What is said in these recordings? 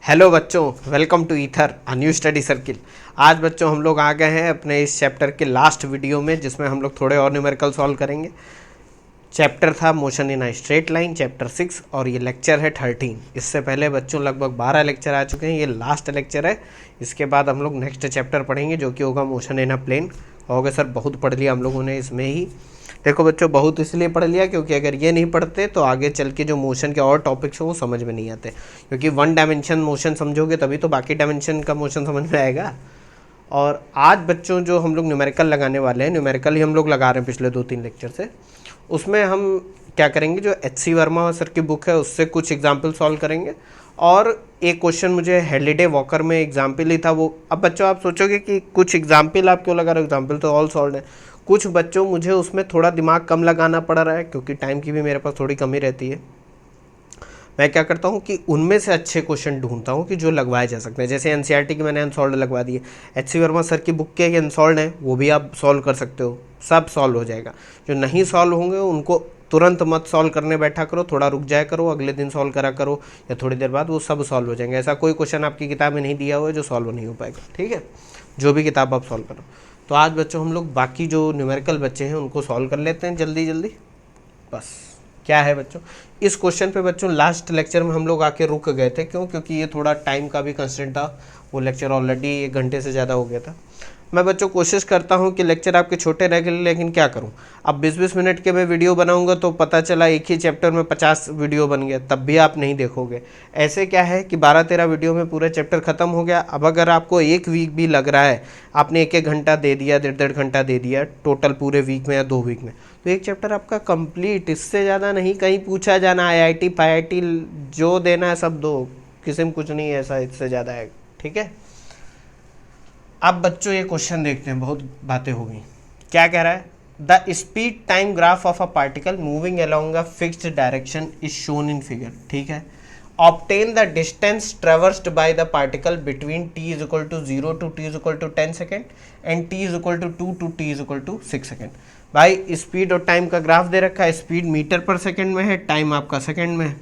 Hello बच्चों, welcome to ether a new study circle. आज बच्चों हम लोग आ गए हैं अपने इस चैप्टर के लास्ट वीडियो में, जिसमें हम लोग थोड़े और न्यूमेरिकल सॉल्व करेंगे। चैप्टर था motion in a straight line, chapter 6, और ये लेक्चर है 13। इससे पहले बच्चों लगभग 12 लेक्चर आ चुके हैं, ये लास्ट लेक्चर है। इसके बाद हम लोग नेक्स्ट चैप्टर पढ़ेंगे जो कि होगा मोशन इन अ प्लेन। होगा सर बहुत पढ़ लिया हम लोगों ने इसमें ही। देखो बच्चों, बहुत इसलिए पढ़ लिया क्योंकि अगर ये नहीं पढ़ते तो आगे चल के जो मोशन के और टॉपिक्स हो वो समझ में नहीं आते, क्योंकि वन डायमेंशन मोशन समझोगे तभी तो बाकी डायमेंशन का मोशन समझ में आएगा। और आज बच्चों जो हम लोग न्यूमेरिकल लगाने वाले हैं, न्यूमेरिकल ही हम लोग लगा रहे हैं पिछले 2-3 लेक्चर से। उसमें हम क्या करेंगे, जो एच.सी. वर्मा सर की बुक है उससे कुछ एग्जाम्पल सॉल्व करेंगे। और एक क्वेश्चन मुझे हेलिडे वॉकर में एग्जाम्पल ही था वो। अब बच्चों आप सोचोगे कि कुछ एग्जाम्पल आप क्यों लगा रहे हो, एग्जाम्पल तो ऑल सॉल्व है। कुछ बच्चों मुझे उसमें थोड़ा दिमाग कम लगाना पड़ रहा है क्योंकि टाइम की भी मेरे पास थोड़ी कमी रहती है। मैं क्या करता हूँ कि उनमें से अच्छे क्वेश्चन ढूंढता हूँ कि जो लगवाए जा सकते हैं। जैसे एनसीईआरटी की मैंने अनसॉल्व लगवा दिए, एच.सी. वर्मा सर की बुक के अनसॉल्व हैं वो भी आप सॉल्व कर सकते हो, सब सॉल्व हो जाएगा। जो नहीं सॉल्व होंगे उनको तुरंत मत सॉल्व करने बैठा करो, थोड़ा रुक जाया करो, अगले दिन सॉल्व करा करो या थोड़ी देर बाद, वो सब सॉल्व हो जाएंगे। ऐसा कोई क्वेश्चन आपकी किताब में नहीं दिया हुआ है जो सॉल्व नहीं हो पाएगा, ठीक है, जो भी किताब आप सॉल्व करो। तो आज बच्चों हम लोग बाकी जो न्यूमेरिकल बच्चे हैं उनको सॉल्व कर लेते हैं जल्दी जल्दी। बस क्या है बच्चों, इस क्वेश्चन पे बच्चों लास्ट लेक्चर में हम लोग आके रुक गए थे। क्यों? क्योंकि ये थोड़ा टाइम का भी कंस्ट्रेंट था, वो लेक्चर ऑलरेडी 1 घंटे से ज़्यादा हो गया था। मैं बच्चों कोशिश करता हूँ कि लेक्चर आपके छोटे रह गए, लेकिन क्या करूँ, अब 20-20 मिनट के मैं वीडियो बनाऊँगा तो पता चला एक ही चैप्टर में 50 वीडियो बन गया, तब भी आप नहीं देखोगे। ऐसे क्या है कि 12-13 वीडियो में पूरा चैप्टर ख़त्म हो गया। अब अगर आपको एक वीक भी लग रहा है, आपने 1-1 घंटा दे दिया, 1.5 घंटा दे दिया टोटल पूरे वीक में या 2 वीक में, तो एक चैप्टर आपका कंप्लीट। इससे ज़्यादा नहीं कहीं पूछा जाना, IIT PIIT जो देना है सब दो, किसी में कुछ नहीं है ऐसा इससे ज़्यादा है, ठीक है। अब बच्चों ये क्वेश्चन देखते हैं, बहुत बातें हो गई। क्या कह रहा है, the speed time graph of a particle moving along a fixed direction is shown in figure, ठीक है। Obtain the distance traversed by the particle between t is equal to 0 to t is equal to 10 second and t is equal to 2 to t is equal to 6 second. भाई speed और time का graph दे रखा है, speed metre per second में है, time आपका second में है।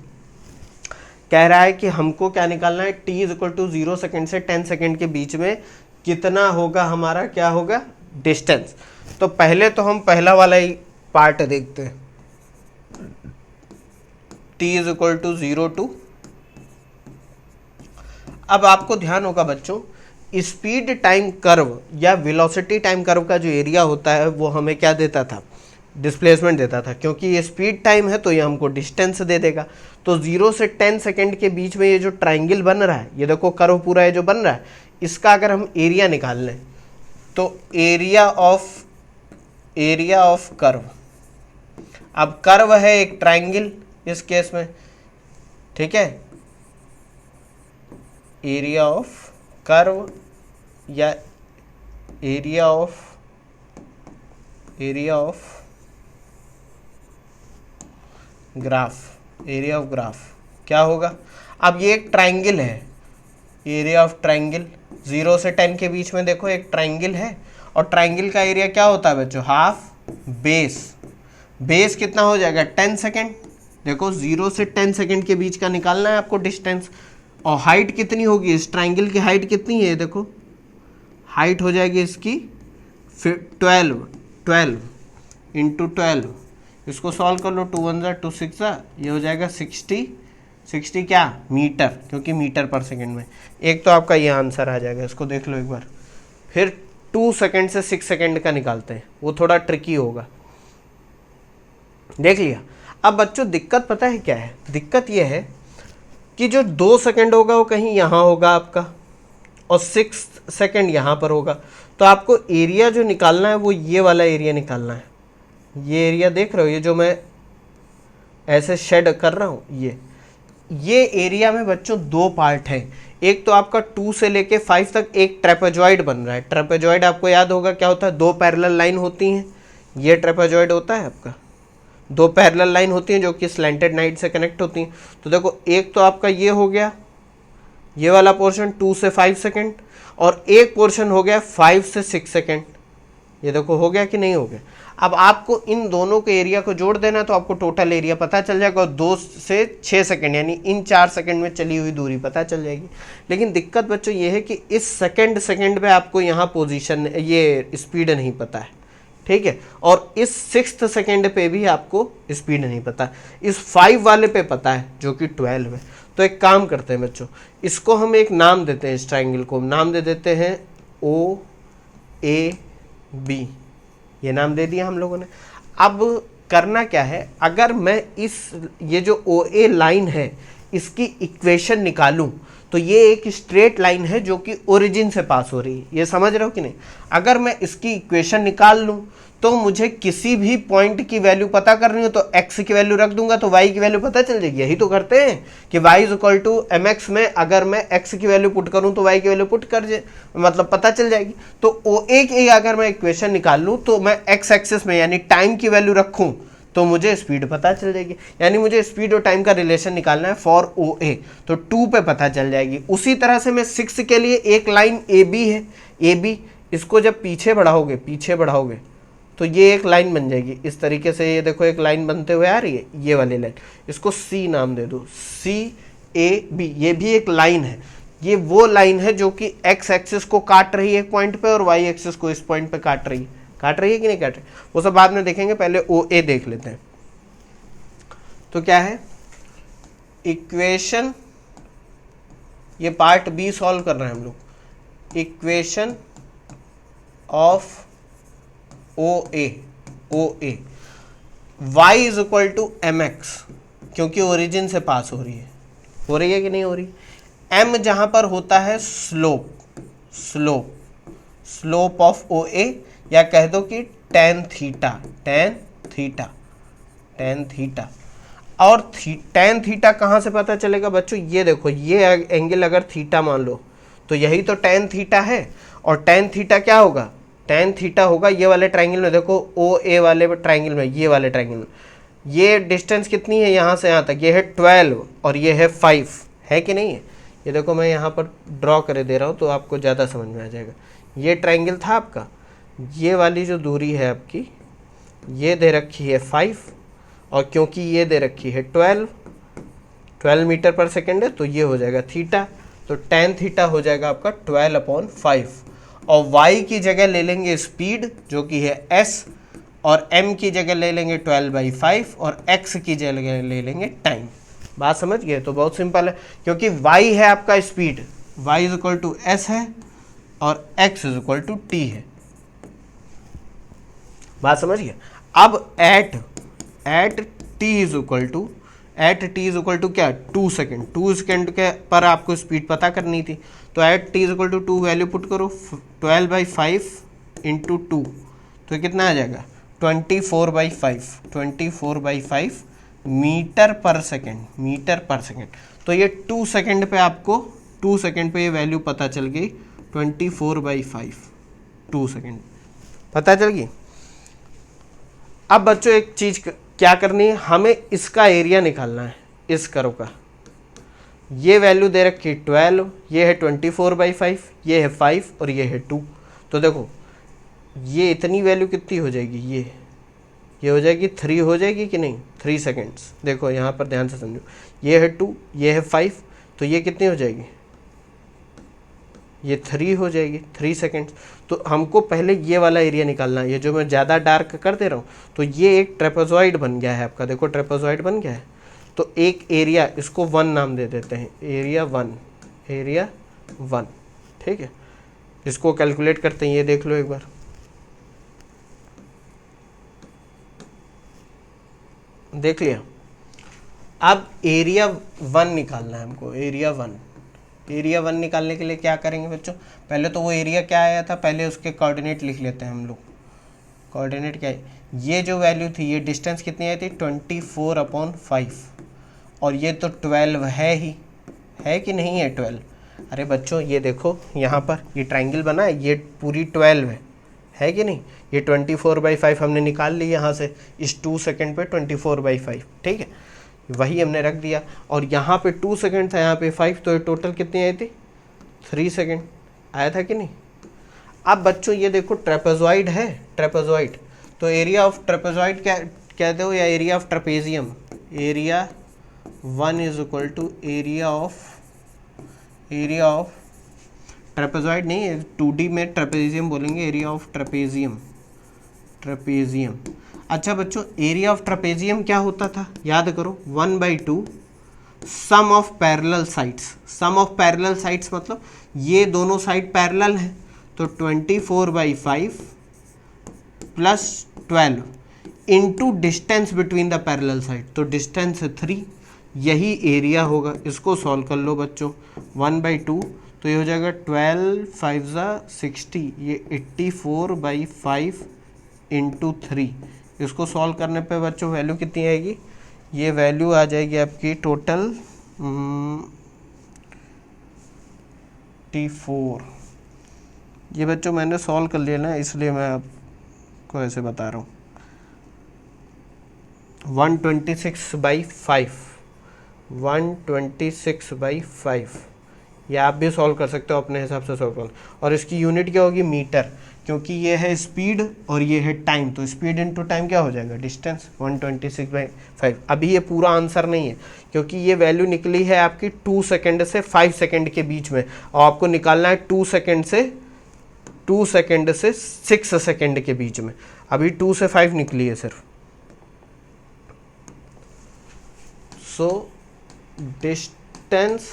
कह रहा है कि हमको क्या निकालना है, t is equal to 0 second से 10 सेकेंड के बीच में कितना होगा हमारा, क्या होगा, डिस्टेंस। तो पहले तो हम पहला वाला ही पार्ट देखते हैं, t is equal to 0 to. अब आपको ध्यान होगा बच्चों, स्पीड टाइम कर्व या वेलोसिटी टाइम कर्व का जो एरिया होता है वो हमें क्या देता था, डिस्प्लेसमेंट देता था। क्योंकि ये स्पीड टाइम है तो ये हमको डिस्टेंस दे देगा। तो 0 से 10 सेकेंड के बीच में ये जो ट्राइंगल बन रहा है, ये देखो कर्व पूरा है जो बन रहा है, इसका अगर हम एरिया निकाल लें तो एरिया ऑफ कर्व। अब कर्व है एक ट्राइंगल इस केस में, ठीक है, एरिया ऑफ कर्व या एरिया ऑफ ग्राफ क्या होगा। अब ये एक ट्राइंगल है, एरिया ऑफ ट्राइंगल 0 से 10 के बीच में देखो एक ट्राइंगल है, और ट्राइंगल का एरिया क्या होता है बच्चों, हाफ बेस कितना हो जाएगा, 10 सेकेंड। देखो 0 से 10 सेकेंड के बीच का निकालना है आपको डिस्टेंस। और हाइट कितनी होगी, इस ट्राइंगल की हाइट कितनी है, देखो हाइट हो जाएगी इसकी 12 इंटू 12। इसको सॉल्व कर लो, 2 1 जा 2 6 जा, ये हो जाएगा 60 क्या, मीटर, क्योंकि मीटर पर सेकंड में। एक तो आपका ये आंसर आ जाएगा, इसको देख लो एक बार। फिर 2 सेकंड से 6 सेकंड का निकालते हैं, वो थोड़ा ट्रिकी होगा, देख लिया। अब बच्चों दिक्कत पता है क्या है, दिक्कत ये है कि जो 2 सेकंड होगा वो कहीं यहाँ होगा आपका, और 6 सेकंड यहाँ पर होगा। तो आपको एरिया जो निकालना है वो ये वाला एरिया निकालना है। ये एरिया देख रहे हो, ये जो मैं ऐसे शेड कर रहा हूँ, ये एरिया में बच्चों 2 पार्ट हैं। एक तो आपका 2 से लेके 5 तक एक ट्रेपेजॉइड बन रहा है। ट्रेपेजॉइड आपको याद होगा क्या होता है, 2 पैरेलल लाइन होती हैं, ये ट्रेपेजॉइड होता है आपका। 2 पैरेलल लाइन होती हैं जो कि स्लैंटेड नाइट से कनेक्ट होती हैं। तो देखो एक तो आपका ये हो गया, ये वाला पोर्शन 2 से 5 सेकेंड, और एक पोर्शन हो गया 5 से 6 सेकेंड, ये देखो हो गया कि नहीं हो गया। अब आपको इन दोनों के एरिया को जोड़ देना, तो आपको टोटल एरिया पता चल जाएगा और 2 से 6 सेकंड यानी इन 4 सेकंड में चली हुई दूरी पता चल जाएगी। लेकिन दिक्कत बच्चों ये है कि इस सेकंड में आपको यहाँ पोजीशन, ये स्पीड नहीं पता है, ठीक है। और इस 6th सेकंड पे भी आपको स्पीड नहीं पता, इस 5 वाले पे पता है जो कि 12 है। तो एक काम करते हैं बच्चों, इसको हम एक नाम देते हैं, इस ट्राइंगल को नाम दे देते हैं OAB, ये नाम दे दिया हम लोगों ने। अब करना क्या है, अगर मैं ये जो OA लाइन है इसकी इक्वेशन निकालूं तो ये एक स्ट्रेट लाइन है जो कि ओरिजिन से पास हो रही है, ये समझ रहे हो कि नहीं। अगर मैं इसकी इक्वेशन निकाल लूं तो मुझे किसी भी पॉइंट की वैल्यू पता करनी हो तो x की वैल्यू रख दूंगा तो y की वैल्यू पता चल जाएगी। यही तो करते हैं कि y = mx में अगर मैं x की वैल्यू पुट करूं तो y की वैल्यू पुट कर मतलब पता चल जाएगी। तो OA की अगर मैं इक्वेशन निकाल लूं तो मैं x एक्सिस में यानी टाइम की वैल्यू रखूं तो मुझे स्पीड पता चल जाएगी। यानी मुझे स्पीड और टाइम का रिलेशन निकालना है फॉर OA, तो 2 पे पता चल जाएगी। उसी तरह से मैं 6 के लिए एक लाइन AB है, AB इसको जब पीछे बढ़ाओगे तो ये एक लाइन बन जाएगी इस तरीके से। ये देखो एक लाइन बनते हुए आ रही है, ये वाली लाइन, इसको C नाम दे दो, CAB, ये भी एक लाइन है। ये वो लाइन है जो कि x एक्सिस को काट रही है एक पॉइंट पे और y एक्सिस को इस पॉइंट पे काट रही है कि नहीं काट रही, वो सब बाद में देखेंगे, पहले OA देख लेते हैं। तो क्या है इक्वेशन, ये पार्ट B सॉल्व कर रहे हैं हम लोग, equation of OA y = mx, क्योंकि ओरिजिन से पास हो रही है कि नहीं हो रही। m जहां पर होता है स्लोप ऑफ OA, या कह दो कि tan थीटा। और tan थीटा कहाँ से पता चलेगा बच्चों, ये देखो ये एंगल अगर थीटा मान लो तो यही तो tan थीटा है। और tan थीटा क्या होगा, tan थीटा होगा ये वाले ट्राइंगल में, देखो OA वाले ट्राइंगल में, ये वाले ट्राइंगल में ये डिस्टेंस कितनी है यहाँ से यहाँ तक, ये है 12 और ये है 5, है कि नहीं है। ये देखो मैं यहाँ पर ड्रॉ कर दे रहा हूँ तो आपको ज़्यादा समझ में आ जाएगा। ये ट्राइंगल था आपका, ये वाली जो दूरी है आपकी ये दे रखी है 5, और क्योंकि ये दे रखी है 12 मीटर पर सेकेंड है तो ये हो जाएगा थीटा। तो tan थीटा हो जाएगा आपका 12/5, और y की जगह ले लेंगे स्पीड जो कि है s, और m की जगह ले लेंगे 12/5, और x की जगह ले लेंगे टाइम। बात समझ गए। तो बहुत सिंपल है, क्योंकि y है आपका स्पीड, y = s है और x = t है। बात समझ गए। अब एट t = क्या, 2 सेकेंड, 2 सेकेंड के पर आपको स्पीड पता करनी थी। तो एट t = 2 वैल्यू पुट करो, 12/5 × 2 तो कितना आ जाएगा 24/5 मीटर पर सेकेंड। तो ये 2 सेकेंड पे आपको 2 सेकेंड पे ये वैल्यू पता चल गई 24/5, 2 सेकेंड पता चल गई। अब बच्चों एक चीज़ क्या करनी है, हमें इसका एरिया निकालना है, इस कर्व का। ये वैल्यू दे रखी 12, ये है 24/5, ये है 5 और ये है 2। तो देखो ये इतनी वैल्यू कितनी हो जाएगी, ये हो जाएगी 3 हो जाएगी कि नहीं, 3 सेकेंड्स। देखो यहाँ पर ध्यान से समझो, ये है 2, ये है 5, तो ये कितनी हो जाएगी, ये 3 हो जाएगी, 3 सेकेंड्स। तो हमको पहले ये वाला एरिया निकालना है, ये जो मैं ज़्यादा डार्क कर दे रहा हूँ। तो ये एक ट्रेपेजॉइड बन गया है आपका, देखो ट्रेपेजॉइड बन गया है। तो एक एरिया, इसको 1 नाम दे देते हैं, एरिया 1, ठीक है। इसको कैलकुलेट करते हैं, ये देख लो एक बार। देख लिया। अब एरिया 1 निकालना है हमको, एरिया 1 निकालने के लिए क्या करेंगे बच्चों, पहले तो वो एरिया क्या आया था, पहले उसके कोऑर्डिनेट लिख लेते हैं हम लोग। कोऑर्डिनेट क्या है, ये जो वैल्यू थी, ये डिस्टेंस कितनी आई थी 24/5, और ये तो 12 है ही, है कि नहीं है 12। अरे बच्चों ये देखो यहाँ पर ये ट्राइंगल बना है, ये पूरी 12 है कि नहीं। ये 24/5 हमने निकाल ली यहाँ से, इस 2 सेकेंड पे 24/5, ठीक है, वही हमने रख दिया। और यहाँ पे 2 सेकेंड था, यहाँ पे 5, तो ये टोटल कितनी आई थी 3 सेकेंड आया था कि नहीं। अब बच्चों ये देखो ट्रेपेजॉइड है, ट्रेपेजॉइड, तो एरिया ऑफ ट्रेपेजॉइड क्या कहते हो, या area of trapezium, area 1 is equal to area of trapezoid नहीं, 2D में ट्रेपेजियम बोलेंगे, एरिया ऑफ ट्रेपेजियम। अच्छा बच्चों, एरिया ऑफ ट्रेपेजियम क्या होता था, याद करो, 1/2 sum of parallel sides. Sum of parallel sides मतलब ये दोनों साइड पैरेलल हैं, तो 24/5 plus 12 into distance between the parallel side, तो डिस्टेंस है 3, यही एरिया होगा। इसको सॉल्व कर लो बच्चों, 1/2 तो ये हो जाएगा 12 5 60, ये 84/5 इंटू 3। इसको सॉल्व करने पे बच्चों वैल्यू कितनी आएगी, ये वैल्यू आ जाएगी आपकी टोटल T4। ये बच्चों मैंने सॉल्व कर लिया ना, इसलिए मैं आपको ऐसे बता रहा हूँ। 126/5, 126/5, ये आप भी सॉल्व कर सकते हो अपने हिसाब से सॉल्व कर। और इसकी यूनिट क्या होगी, मीटर, क्योंकि ये है स्पीड और ये है टाइम, तो स्पीड इनटू टाइम क्या हो जाएगा, डिस्टेंस। 126/5। अभी ये पूरा आंसर नहीं है, क्योंकि ये वैल्यू निकली है आपकी 2 सेकेंड से 5 सेकेंड के बीच में, और आपको निकालना है 2 सेकेंड से 6 सेकेंड के बीच में। अभी 2 से 5 निकली है सिर्फ। So distance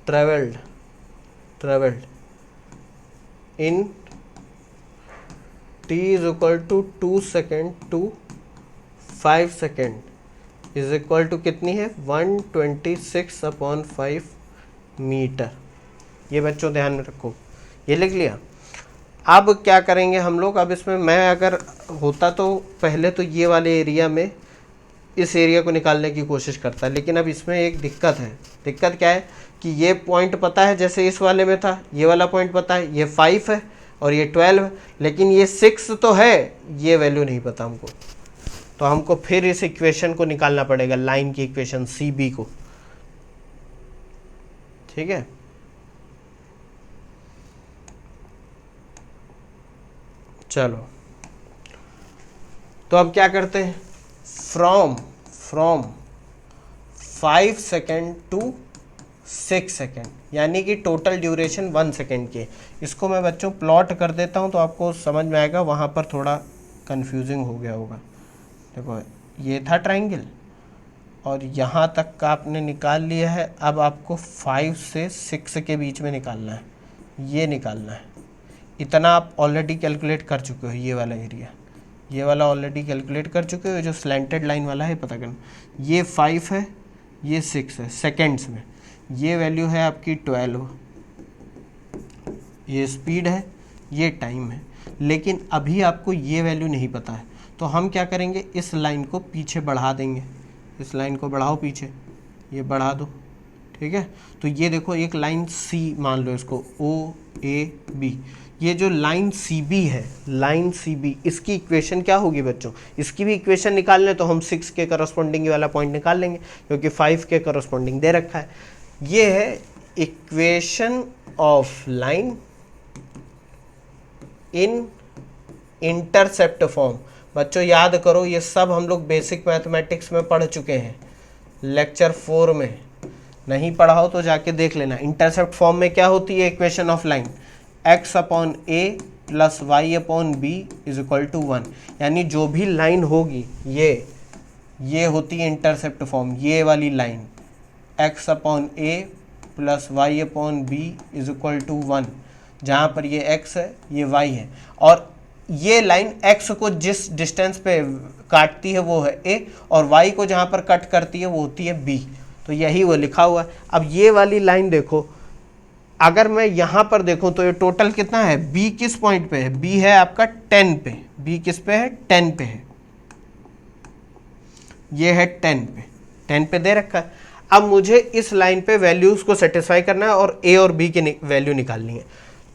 traveled in t is equal to 2 second to 5 second is equal to कितनी है, 126/5 मीटर। ये बच्चों ध्यान में रखो, ये लिख लिया। अब क्या करेंगे हम लोग, अब इसमें मैं अगर होता तो पहले तो ये वाले एरिया में इस एरिया को निकालने की कोशिश करता है, लेकिन अब इसमें एक दिक्कत है। दिक्कत क्या है कि ये पॉइंट पता है, जैसे इस वाले में था, ये वाला पॉइंट पता है, ये 5 है और ये 12 है, लेकिन ये 6 तो है, ये वैल्यू नहीं पता हमको। तो हमको फिर इस इक्वेशन को निकालना पड़ेगा, लाइन की इक्वेशन CB को, ठीक है। चलो, तो अब क्या करते हैं, फ्रॉम 5 सेकेंड टू 6 सेकेंड, यानी कि टोटल ड्यूरेशन 1 सेकेंड की। इसको मैं बच्चों प्लॉट कर देता हूँ तो आपको समझ में आएगा, वहाँ पर थोड़ा कंफ्यूजिंग हो गया होगा। देखो ये था ट्राइंगल और यहाँ तक का आपने निकाल लिया है। अब आपको 5 से 6 के बीच में निकालना है, ये निकालना है। इतना आप ऑलरेडी कैलकुलेट कर चुके हो, ये वाला एरिया, ये वाला ऑलरेडी कैलकुलेट कर चुके हो। जो स्लैंटेड लाइन वाला है पता करना, ये 5 है, ये 6 है सेकेंड्स में, ये वैल्यू है आपकी 12, ये स्पीड है, ये टाइम है। लेकिन अभी आपको ये वैल्यू नहीं पता है, तो हम क्या करेंगे, इस लाइन को पीछे बढ़ा देंगे। इस लाइन को बढ़ाओ पीछे, ये बढ़ा दो, ठीक है। तो ये देखो एक लाइन C मान लो इसको, OAB। ये जो लाइन CB है, लाइन CB, इसकी इक्वेशन क्या होगी बच्चों, इसकी भी इक्वेशन निकालने तो हम 6 के करस्पॉन्डिंग वाला पॉइंट निकाल लेंगे, क्योंकि 5 के करस्पॉन्डिंग दे रखा है। ये है equation of line in intercept form. बच्चों याद करो, ये सब हम लोग बेसिक मैथमेटिक्स में पढ़ चुके हैं, लेक्चर 4 में। नहीं पढ़ा हो तो जाके देख लेना। इंटरसेप्ट फॉर्म में क्या होती है equation of line, x/a plus y/b is equal to 1। यानी जो भी लाइन होगी ये होती है इंटरसेप्ट फॉर्म, ये वाली line x/a plus y/b is equal to 1, जहाँ पर ये x है, ये y है, और ये लाइन x को जिस डिस्टेंस पे काटती है वो है a, और y को जहाँ पर कट करती है वो होती है b। तो यही वो लिखा हुआ है। अब ये वाली लाइन देखो, अगर मैं यहाँ पर देखूँ तो ये टोटल कितना है, b किस पॉइंट पे है, b है आपका 10 पे, b किस पे है, 10 पे है, ये है 10 पे दे रखा है। अब मुझे इस लाइन पे वैल्यूज को सेटिस्फाई करना है और a और b की वैल्यू निकालनी है।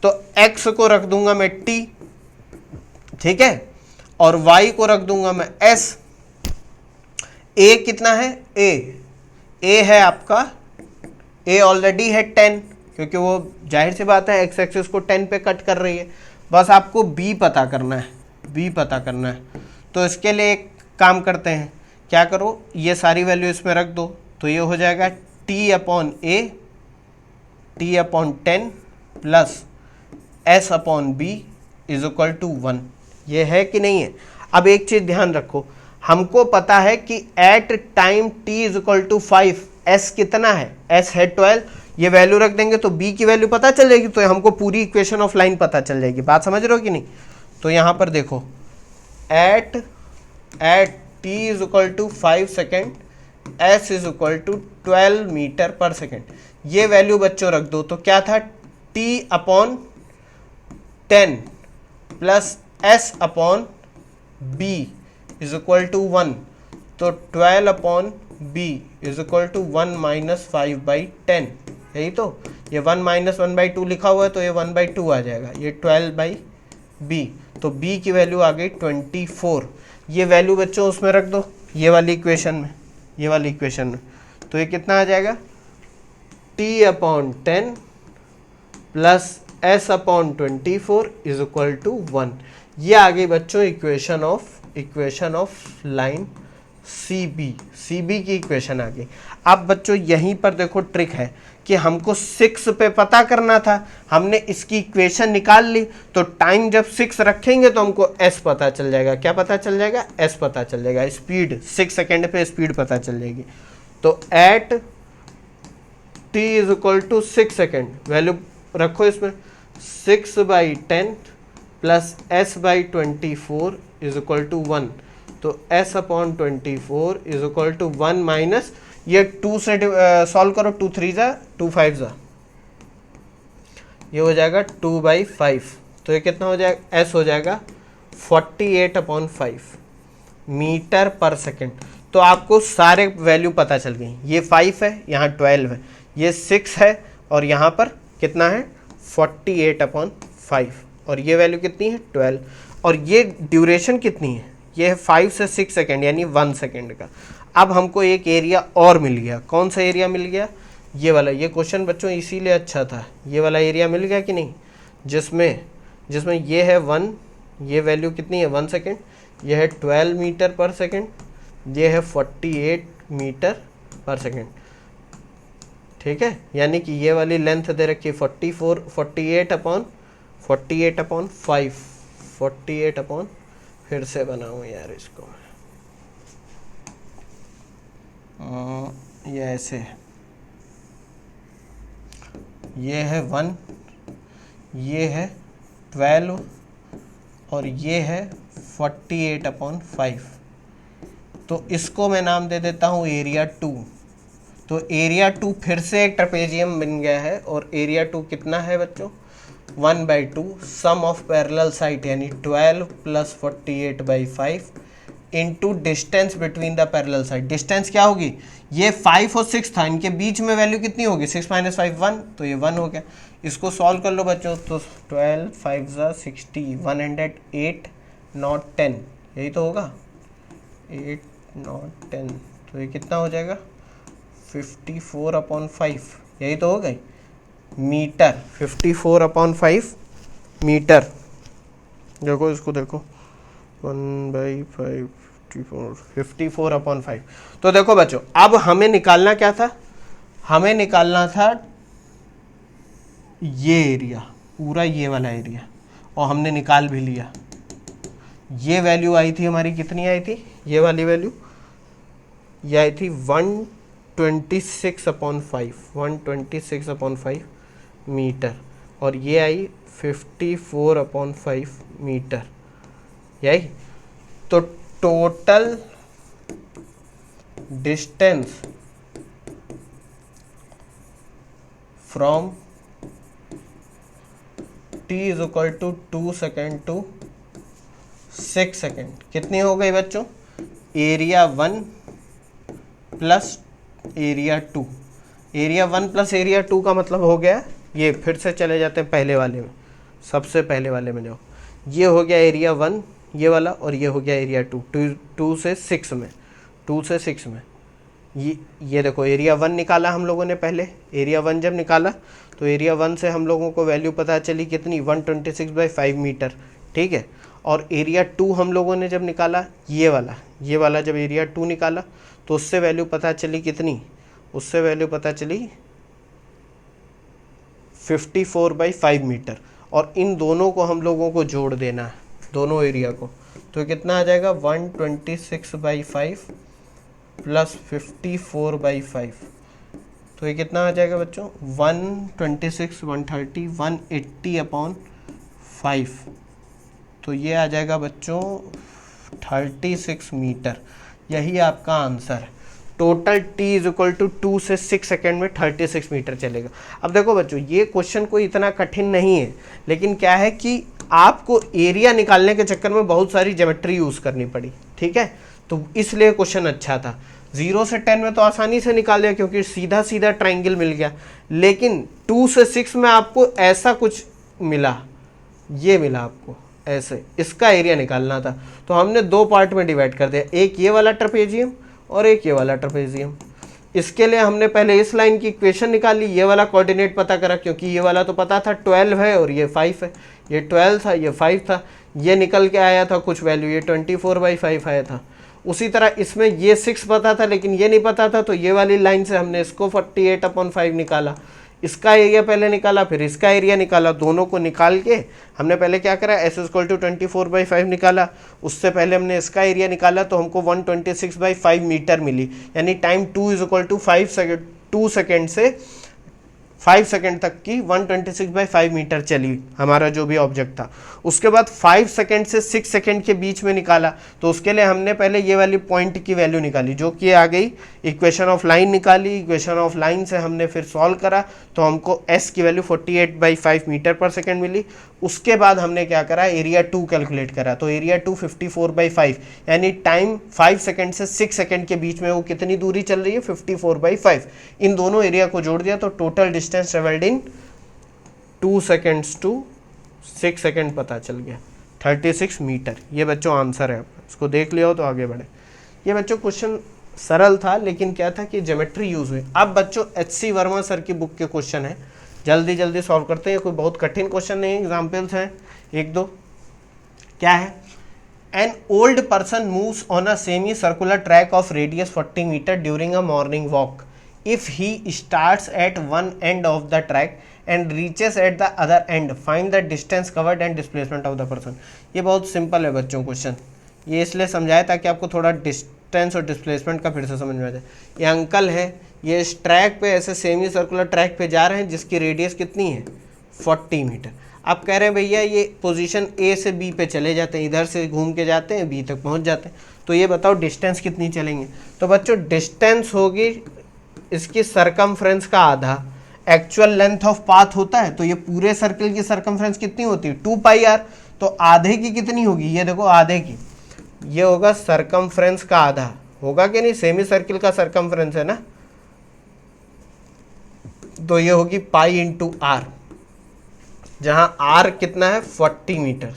तो x को रख दूंगा मैं t, ठीक है, और y को रख दूंगा मैं s। a कितना है, a है आपका, a ऑलरेडी है 10, क्योंकि वो जाहिर सी बात है एक्स एक्सिस को 10 पे कट कर रही है। बस आपको बी पता करना है, बी पता करना है। तो इसके लिए एक काम करते हैं, क्या करो, ये सारी वैल्यू इसमें रख दो, तो ये हो जाएगा t upon a, t upon 10 plus s upon b is equal to 1। ये है कि नहीं है? अब एक चीज ध्यान रखो, हमको पता है कि at time t is equal to 5 s कितना है, एस है 12। ये वैल्यू रख देंगे तो बी की वैल्यू पता चल जाएगी, तो हमको पूरी इक्वेशन ऑफ लाइन पता चल जाएगी। बात समझ रहे हो कि नहीं? तो यहां पर देखो, at t is equal to 5 second, s is equal to 12 metre per second. ये वैल्यू बच्चों रख दो, तो क्या था, t upon 10 plus s upon b is equal to 1, तो 12 upon b is equal to 1 minus 5/10। यही तो, ये 1 माइनस 1/2 लिखा हुआ है, तो ये 1/2 आ जाएगा, ये 12/b, तो b की वैल्यू आ गई 24। ये वैल्यू बच्चों उसमें रख दो, ये वाली इक्वेशन में, ये वाली इक्वेशन में, तो ये कितना आ जाएगा, t upon 10 plus s upon 24 is equal to 1। ये आ गई बच्चों equation of line C B की इक्वेशन आ गई। अब बच्चों यहीं पर देखो ट्रिक है कि हमको 6 पे पता करना था, हमने इसकी इक्वेशन निकाल ली, तो टाइम जब 6 रखेंगे तो हमको s पता चल जाएगा। क्या पता चल जाएगा? s पता चल जाएगा, स्पीड 6 सेकेंड पे स्पीड पता चल जाएगी। तो at t is equal to 6 second, value रखो इसमें, 6/10 plus s/24 is equal to 1, तो s upon 24 is equal to 1 minus, ये 2 से सॉल्व करो, 2 3 जा 2 5 जा, ये हो जाएगा 2/5, तो ये कितना हो जाएगा, s हो जाएगा 48/5 मीटर पर सेकेंड। तो आपको सारे वैल्यू पता चल गई, ये 5 है, यहाँ 12 है, ये 6 है, और यहाँ पर कितना है 48/5, और ये वैल्यू कितनी है 12, और ये ड्यूरेशन कितनी है, ये है 5 से 6 सेकेंड यानी 1 सेकेंड का। अब हमको एक एरिया और मिल गया, कौन सा एरिया मिल गया, ये वाला। ये क्वेश्चन बच्चों इसीलिए अच्छा था, ये वाला एरिया मिल गया कि नहीं, जिसमें ये है 1, ये वैल्यू कितनी है 1 सेकेंड, ये है 12 मीटर पर सेकेंड, ये है 48 मीटर पर सेकेंड। ठीक है, यानी कि ये वाली लेंथ दे रखी है 48 अपॉन फिर से बनाऊँ यार इसको, ये ऐसे, ये है 1, ये है 12, और ये है 48/5, तो इसको मैं नाम दे देता हूँ एरिया 2। तो एरिया 2 फिर से एक ट्रेपेजियम बन गया है, और एरिया 2 कितना है बच्चों, 1/2 सम ऑफ पैरेलल साइड, यानी 12 plus 48/5 into distance between the parallel side. Distance क्या होगी, ये 5 और 6 था, इनके बीच में वैल्यू कितनी होगी, 6 माइनस 5 1, तो ये 1 हो गया। इसको सॉल्व कर लो बच्चों, तो 12 5 60, 108 नॉट 10, यही तो होगा, 8 नॉट 10, तो ये कितना हो जाएगा 54/5, यही तो हो गई मीटर, 54/5 मीटर। देखो इसको देखो, 1/5 54/5। तो देखो बच्चों, अब हमें निकालना क्या था, हमें निकालना था ये एरिया, पूरा ये वाला एरिया, और हमने निकाल भी लिया। ये वैल्यू आई थी हमारी, कितनी आई थी, ये वाली वैल्यू, ये आई थी 126/5 मीटर, और ये आई 54/5 मीटर, यही। तो total distance from t is equal to 2 second to 6 second कितनी हो गई बच्चों, area 1 plus area 2। Area 1 plus area 2 का मतलब हो गया, ये फिर से चले जाते हैं पहले वाले में, सबसे पहले वाले में जाओ, ये हो गया एरिया 1 ये वाला, और ये हो गया एरिया 2, 2 से 6 में, 2 से 6 में, ये देखो एरिया 1 निकाला हम लोगों ने पहले। एरिया 1 जब निकाला तो एरिया 1 से हम लोगों को वैल्यू पता चली कितनी, 126/5 मीटर, ठीक है। और एरिया 2 हम लोगों ने जब निकाला, ये वाला जब एरिया 2 निकाला तो उससे वैल्यू पता चली कितनी, उससे वैल्यू पता चली 54/5 मीटर। और इन दोनों को हम लोगों को जोड़ देना है, दोनों एरिया को, तो कितना आ जाएगा 126/5 प्लस 54/5, तो ये कितना आ जाएगा बच्चों 126, 130, 180/5, तो ये आ जाएगा बच्चों 36 मीटर। यही आपका आंसर है। Total t is equal to 2 से 6 सेकेंड में 36 मीटर चलेगा। अब देखो बच्चों, ये क्वेश्चन कोई इतना कठिन नहीं है, लेकिन क्या है कि आपको एरिया निकालने के चक्कर में बहुत सारी ज्योमेट्री यूज़ करनी पड़ी, ठीक है, तो इसलिए क्वेश्चन अच्छा था। 0 से 10 में तो आसानी से निकाल लिया क्योंकि सीधा सीधा ट्राइंगल मिल गया, लेकिन 2 से 6 में आपको ऐसा कुछ मिला, ये मिला आपको ऐसे, इसका एरिया निकालना था। तो हमने दो पार्ट में डिवाइड कर दिया, एक ये वाला ट्रेपेजियम और एक ये वाला ट्रेपेजियम। इसके लिए हमने पहले इस लाइन की इक्वेशन निकाली, ये वाला कोऑर्डिनेट पता करा, क्योंकि ये वाला तो पता था 12 है और ये 5 है, ये 12 था ये 5 था, ये निकल के आया था कुछ वैल्यू, ये 24/5 आया था। उसी तरह इसमें ये 6 पता था लेकिन ये नहीं पता था, तो ये वाली लाइन से हमने इसको 48/5 निकाला, इसका एरिया पहले निकाला फिर इसका एरिया निकाला, दोनों को निकाल के हमने पहले क्या करा, s इक्वल टू 24/5 निकाला, उससे पहले हमने इसका एरिया निकाला तो हमको 126/5 मीटर मिली, यानी time 2 is equal to 2 second से 5 सेकेंड तक की 126/5 मीटर चली हमारा जो भी ऑब्जेक्ट था। उसके बाद 5 सेकेंड से 6 सेकेंड के बीच में निकाला, तो उसके लिए हमने पहले ये वाली पॉइंट की वैल्यू निकाली जो कि आ गई, इक्वेशन ऑफ लाइन निकाली, इक्वेशन ऑफ लाइन से हमने फिर सॉल्व करा तो हमको s की वैल्यू 48/5 मीटर पर सेकेंड मिली। उसके बाद हमने क्या करा, एरिया 2 कैलकुलेट करा, तो एरिया 2 54/5, यानी टाइम 5 सेकेंड से 6 सेकेंड के बीच में वो कितनी दूरी चल रही है 54/5। इन दोनों एरिया को जोड़ दिया तो total distance travelled in 2 seconds to 6 second पता चल गया, 36 मीटर। ये बच्चों आंसर है, इसको देख लिया हो तो आगे बढ़े। ये बच्चों क्वेश्चन सरल था लेकिन क्या था कि ज्योमेट्री यूज हुई। अब बच्चों HC वर्मा सर की बुक के क्वेश्चन है, जल्दी जल्दी सॉल्व करते हैं, कोई बहुत कठिन क्वेश्चन नहीं, एग्जाम्पल्स हैं एक दो। क्या है, an old person moves on a semi circular track of radius 40 metre during a morning walk. If he starts at one end of the track and reaches at the other end, find the distance covered and displacement of the person। ये बहुत simple है बच्चों question, ये इसलिए समझाया ताकि आपको थोड़ा डिस्टेंस और डिस्प्लेसमेंट का फिर से समझ में आ जाए। ये अंकल है, ये इस ट्रैक पे ऐसे सेमी सर्कुलर ट्रैक पे जा रहे हैं जिसकी रेडियस कितनी है 40 मीटर। आप कह रहे हैं भैया ये पोजीशन A से B पे चले जाते हैं, इधर से घूम के जाते हैं B तक पहुंच जाते हैं, तो ये बताओ डिस्टेंस कितनी चलेंगे। तो बच्चों डिस्टेंस होगी इसकी सरकमफ्रेंस का आधा, एक्चुअल लेंथ ऑफ पाथ होता है तो ये पूरे सर्कल की सरकमफ्रेंस कितनी होती है 2πr, तो आधे की कितनी होगी, ये देखो आधे की, ये होगा सरकमफ्रेंस का आधा, होगा कि नहीं, सेमी सर्किल का सरकमफ्रेंस है ना, तो ये होगी पाई इंटू आर, जहां आर कितना है 40 मीटर,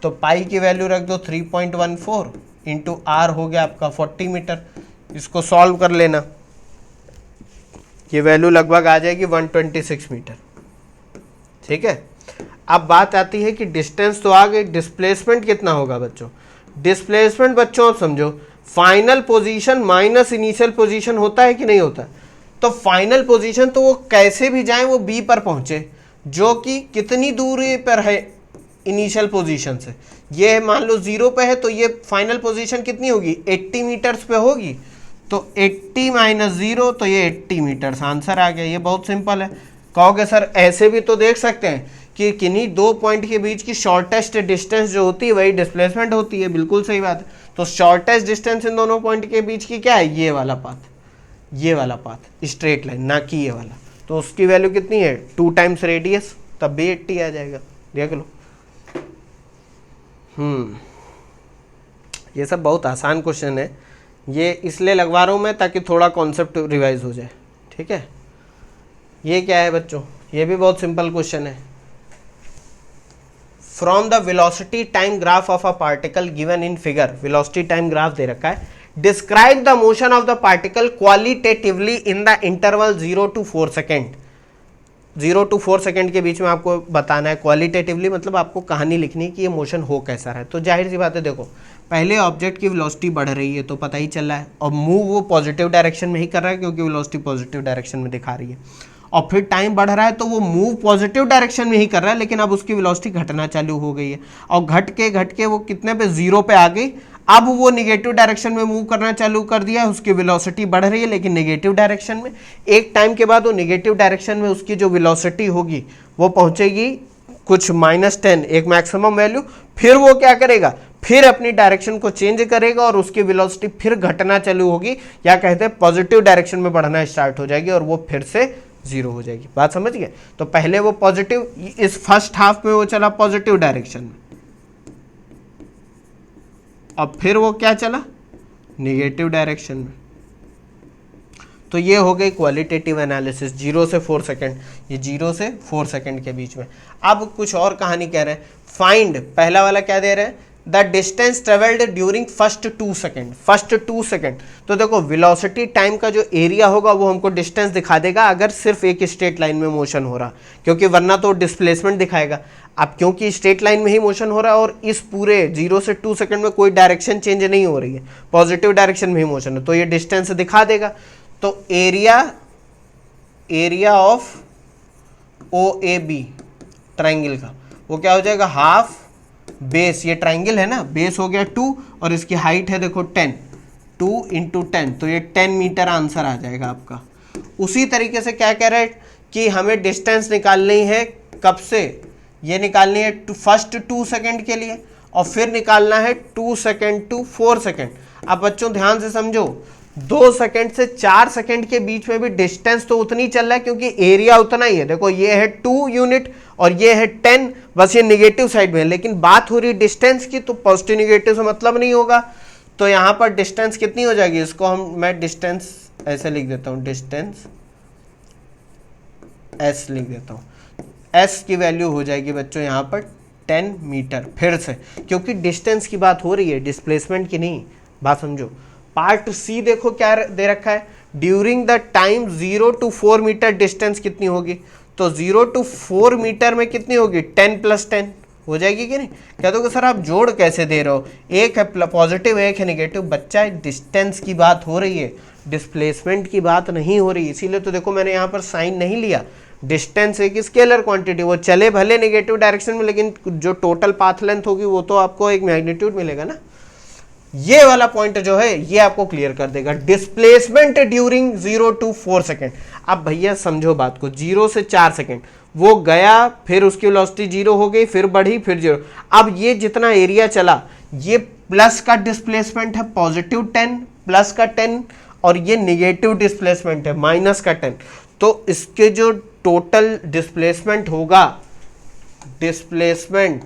तो पाई की वैल्यू रख दो 3.14 इंटू आर हो गया आपका 40 मीटर। इसको सॉल्व कर लेना, ये वैल्यू लगभग आ जाएगी 126 मीटर, ठीक है। अब बात आती है कि डिस्टेंस तो आ गई, डिस्प्लेसमेंट कितना होगा बच्चों। डिस्प्लेसमेंट बच्चों आप समझो, final position minus initial position होता है कि नहीं होता, तो फाइनल पोजीशन तो वो कैसे भी जाए वो बी पर पहुंचे, जो कि कितनी दूरी पर है इनिशियल पोजीशन से, ये मान लो 0 पे है तो ये फाइनल पोजीशन कितनी होगी 80 मीटर्स पे होगी, तो 80 माइनस 0 तो ये 80 मीटर्स, आंसर आ गया। ये बहुत सिंपल है। कहोगे सर ऐसे भी तो देख सकते हैं कि किन्हीं दो पॉइंट के बीच की शॉर्टेस्ट डिस्टेंस जो होती है वही डिस्प्लेसमेंट होती है, बिल्कुल सही बात है। तो शॉर्टेस्ट डिस्टेंस इन दोनों पॉइंट के बीच की क्या है, ये वाला पाथ, ये वाला पाथ स्ट्रेट लाइन, ना कि ये वाला, तो उसकी वैल्यू कितनी है 2 टाइम्स रेडियस, तब भी 80 आ जाएगा, देख लो। ये सब बहुत आसान क्वेश्चन है, ये इसलिए लगवा रहा हूँ मैं ताकि थोड़ा कॉन्सेप्ट रिवाइज हो जाए, ठीक है। ये क्या है बच्चों, ये भी बहुत सिंपल क्वेश्चन है। From the velocity time graph of a particle given in figure, velocity time graph दे रखा है, describe the motion of the particle qualitatively in the interval 0 to 4 second. 0 to 4 second के बीच में आपको बताना है क्वालिटेटिवली, मतलब आपको कहानी लिखनी है कि ये मोशन हो कैसा रहा है। तो जाहिर सी बात है, देखो पहले ऑब्जेक्ट की वेलोसिटी बढ़ रही है तो पता ही चल रहा है, और मूव वो पॉजिटिव डायरेक्शन में ही कर रहा है क्योंकि वेलोसिटी पॉजिटिव डायरेक्शन में दिखा रही है, और फिर टाइम बढ़ रहा है तो वो मूव पॉजिटिव डायरेक्शन में ही कर रहा है, लेकिन अब उसकी वेलोसिटी घटना चालू हो गई है, और घट के वो कितने पे, 0 पे आ गई। अब वो निगेटिव डायरेक्शन में मूव करना चालू कर दिया है, उसकी वेलोसिटी बढ़ रही है लेकिन निगेटिव डायरेक्शन में। एक टाइम के बाद वो निगेटिव डायरेक्शन में उसकी जो वेलोसिटी होगी वो पहुंचेगी कुछ -10, एक मैक्सिमम वैल्यू। फिर वो क्या करेगा, फिर अपनी डायरेक्शन को चेंज करेगा और उसकी वेलोसिटी फिर घटना चालू होगी, या कहते हैं पॉजिटिव डायरेक्शन में बढ़ना स्टार्ट हो जाएगी, और वो फिर से 0 हो जाएगी। बात समझ गए? तो पहले वो पॉजिटिव, इस फर्स्ट हाफ में वो चला पॉजिटिव डायरेक्शन में, और फिर वो क्या चला, निगेटिव डायरेक्शन में। तो ये हो गई क्वालिटेटिव एनालिसिस 0 से 4 सेकेंड, ये 0 से 4 सेकेंड के बीच में। अब कुछ और कहानी कह रहे हैं, फाइंड, पहला वाला क्या दे रहे हैं, the distance travelled during first 2 second. First 2 second, तो देखो वेलोसिटी टाइम का जो एरिया होगा वो हमको डिस्टेंस दिखा देगा अगर सिर्फ एक स्ट्रेट लाइन में मोशन हो रहा, क्योंकि वरना तो डिस्प्लेसमेंट दिखाएगा। अब क्योंकि स्ट्रेट लाइन में ही मोशन हो रहा है और इस पूरे 0 से 2 सेकेंड में कोई डायरेक्शन चेंज नहीं हो रही है, पॉजिटिव डायरेक्शन में ही मोशन है, तो ये डिस्टेंस दिखा देगा। तो एरिया ऑफ OAB ट्राइंगल का वो क्या हो जाएगा, हाफ बेस, ये ट्राइंगल है ना, बेस हो गया 2 और इसकी हाइट है देखो 10, 2 × 10, तो ये 10 मीटर आंसर आ जाएगा आपका। उसी तरीके से क्या कह रहे हैं कि हमें डिस्टेंस निकालनी है, कब से, ये निकालनी है फर्स्ट 2 सेकेंड के लिए, और फिर निकालना है 2 सेकेंड to 4 सेकेंड। अब बच्चों ध्यान से समझो, 2 सेकेंड से 4 सेकेंड के बीच में भी डिस्टेंस तो उतनी चल रहा है क्योंकि एरिया उतना ही है। देखो ये है 2 यूनिट और ये है 10, बस ये निगेटिव साइड में है, लेकिन बात हो रही डिस्टेंस की, तो पॉजिटिव निगेटिव से मतलब नहीं होगा। तो यहाँ पर डिस्टेंस कितनी हो जाएगी, इसको मैं डिस्टेंस ऐसे लिख देता हूँ, डिस्टेंस S लिख देता हूँ, S की वैल्यू हो जाएगी बच्चों यहाँ पर 10 मीटर, फिर से क्योंकि डिस्टेंस की बात हो रही है, डिस्प्लेसमेंट की नहीं। बात समझो। पार्ट C देखो क्या दे रखा है, during the time 0 to 4 metre distance कितनी होगी, तो 0 to 4 मीटर में कितनी होगी, 10 + 10 हो जाएगी कि नहीं। कह दो कि सर आप जोड़ कैसे दे रहे हो, एक है पॉजिटिव एक है निगेटिव। बच्चा डिस्टेंस की बात हो रही है, डिस्प्लेसमेंट की बात नहीं हो रही, इसीलिए तो देखो मैंने यहाँ पर साइन नहीं लिया। डिस्टेंस एक स्केलर क्वांटिटी, वो चले भले नेगेटिव डायरेक्शन में, लेकिन जो टोटल पाथ लेंथ होगी वो तो आपको एक मैग्नीट्यूड मिलेगा ना। ये वाला पॉइंट जो है ये आपको क्लियर कर देगा, डिस्प्लेसमेंट ड्यूरिंग 0 to 4 सेकेंड। अब भैया समझो बात को, 0 से 4 सेकेंड वो गया, फिर उसकी वेलोसिटी 0 हो गई, फिर बढ़ी, फिर 0। अब ये जितना एरिया चला, ये प्लस का डिस्प्लेसमेंट है, +10 प्लस का 10, और ये निगेटिव डिस्प्लेसमेंट है, -10। तो इसके जो टोटल डिस्प्लेसमेंट होगा, डिस्प्लेसमेंट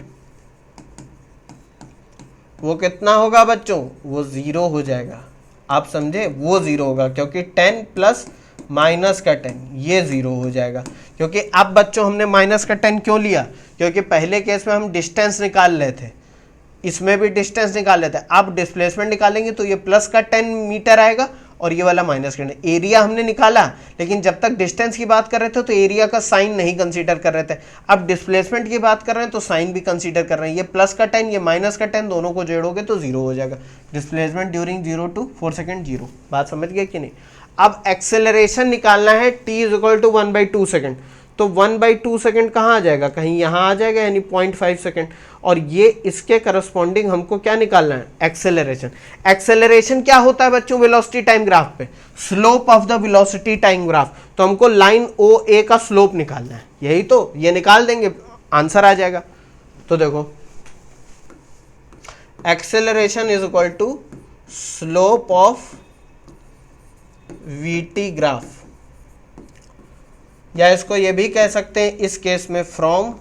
वो कितना होगा बच्चों, वो 0 हो जाएगा। आप समझे, वो 0 होगा क्योंकि 10 प्लस माइनस का 10 ये 0 हो जाएगा। क्योंकि अब बच्चों हमने माइनस का 10 क्यों लिया, क्योंकि पहले केस में हम डिस्टेंस निकाल रहे थे, इसमें भी डिस्टेंस निकाल लेते हैं। अब डिस्प्लेसमेंट निकालेंगे तो ये प्लस का 10 मीटर आएगा और ये वाला माइनस का 10। एरिया हमने निकाला, लेकिन जब तक डिस्टेंस की बात कर रहे थे तो एरिया का साइन नहीं कंसीडर कर रहे थे। अब डिस्प्लेसमेंट की बात कर रहे हैं तो साइन भी कंसीडर कर रहे हैं। ये प्लस का 10 ये माइनस का 10 दोनों को जोड़ोगे तो 0 हो जाएगा। Displacement during 0 to 4 second 0। बात समझ गए कि नहीं। अब एक्सेलरेशन निकालना है t = 1/2 सेकेंड। तो 1/2 सेकेंड कहाँ आ जाएगा, कहीं यहाँ आ जाएगा, यानी 0.5 सेकेंड। और ये इसके करस्पॉन्डिंग हमको क्या निकालना है, एक्सेलरेशन। एक्सेलरेशन क्या होता है बच्चों, वेलोसिटी टाइम ग्राफ पे, slope of the velocity time graph. तो हमको लाइन OA का स्लोप निकालना है, यही तो, ये निकाल देंगे आंसर आ जाएगा। तो देखो acceleration = slope of VT graph, या इसको ये भी कह सकते हैं इस केस में from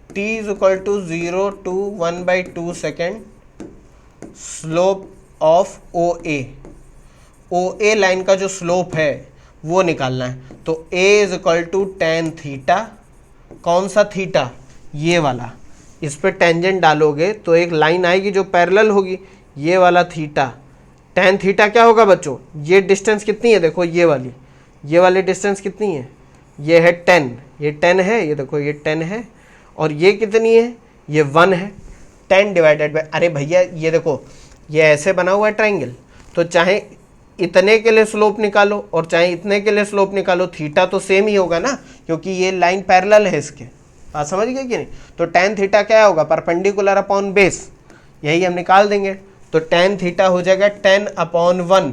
t = 0 to 1/2 second slope of OA। OA line का जो स्लोप है वो निकालना है। तो A = tan थीटा, कौन सा थीटा, ये वाला, इस पे टेंजेंट डालोगे तो एक लाइन आएगी जो पैरेलल होगी, ये वाला थीटा, tan थीटा क्या होगा बच्चों, ये डिस्टेंस कितनी है देखो, ये वाली डिस्टेंस कितनी है, ये है 10, ये 10 है, ये देखो ये 10 है, और ये कितनी है, ये 1 है। 10 डिवाइडेड बाय, अरे भैया ये देखो ये ऐसे बना हुआ है ट्राइंगल, तो चाहे इतने के लिए स्लोप निकालो और चाहे इतने के लिए स्लोप निकालो, थीटा तो सेम ही होगा ना, क्योंकि ये लाइन पैरेलल है इसके। बात समझ गए कि नहीं? तो tan थीटा क्या होगा, परपेंडिकुलर अपॉन बेस, यही हम निकाल देंगे। तो tan थीटा हो जाएगा 10/1,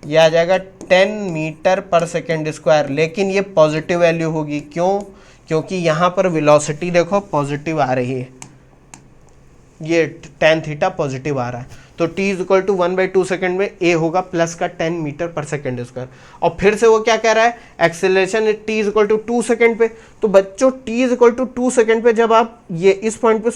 ये आ जाएगा 10 मीटर पर सेकेंड स्क्वायर। लेकिन ये पॉजिटिव वैल्यू होगी, क्यों? क्योंकि यहाँ पर वेलोसिटी देखो पॉजिटिव आ रही है, ये tan थीटा पॉजिटिव आ रहा है। तो t is equal to 1/2 second में a होगा प्लस का 10 मीटर पर सेकेंड स्क्वायर। और फिर से वो क्या कह रहा है, acceleration t is equal to 2 second पे। तो बच्चों t is equal to 2 second पे जब आप ये इस पॉइंट पे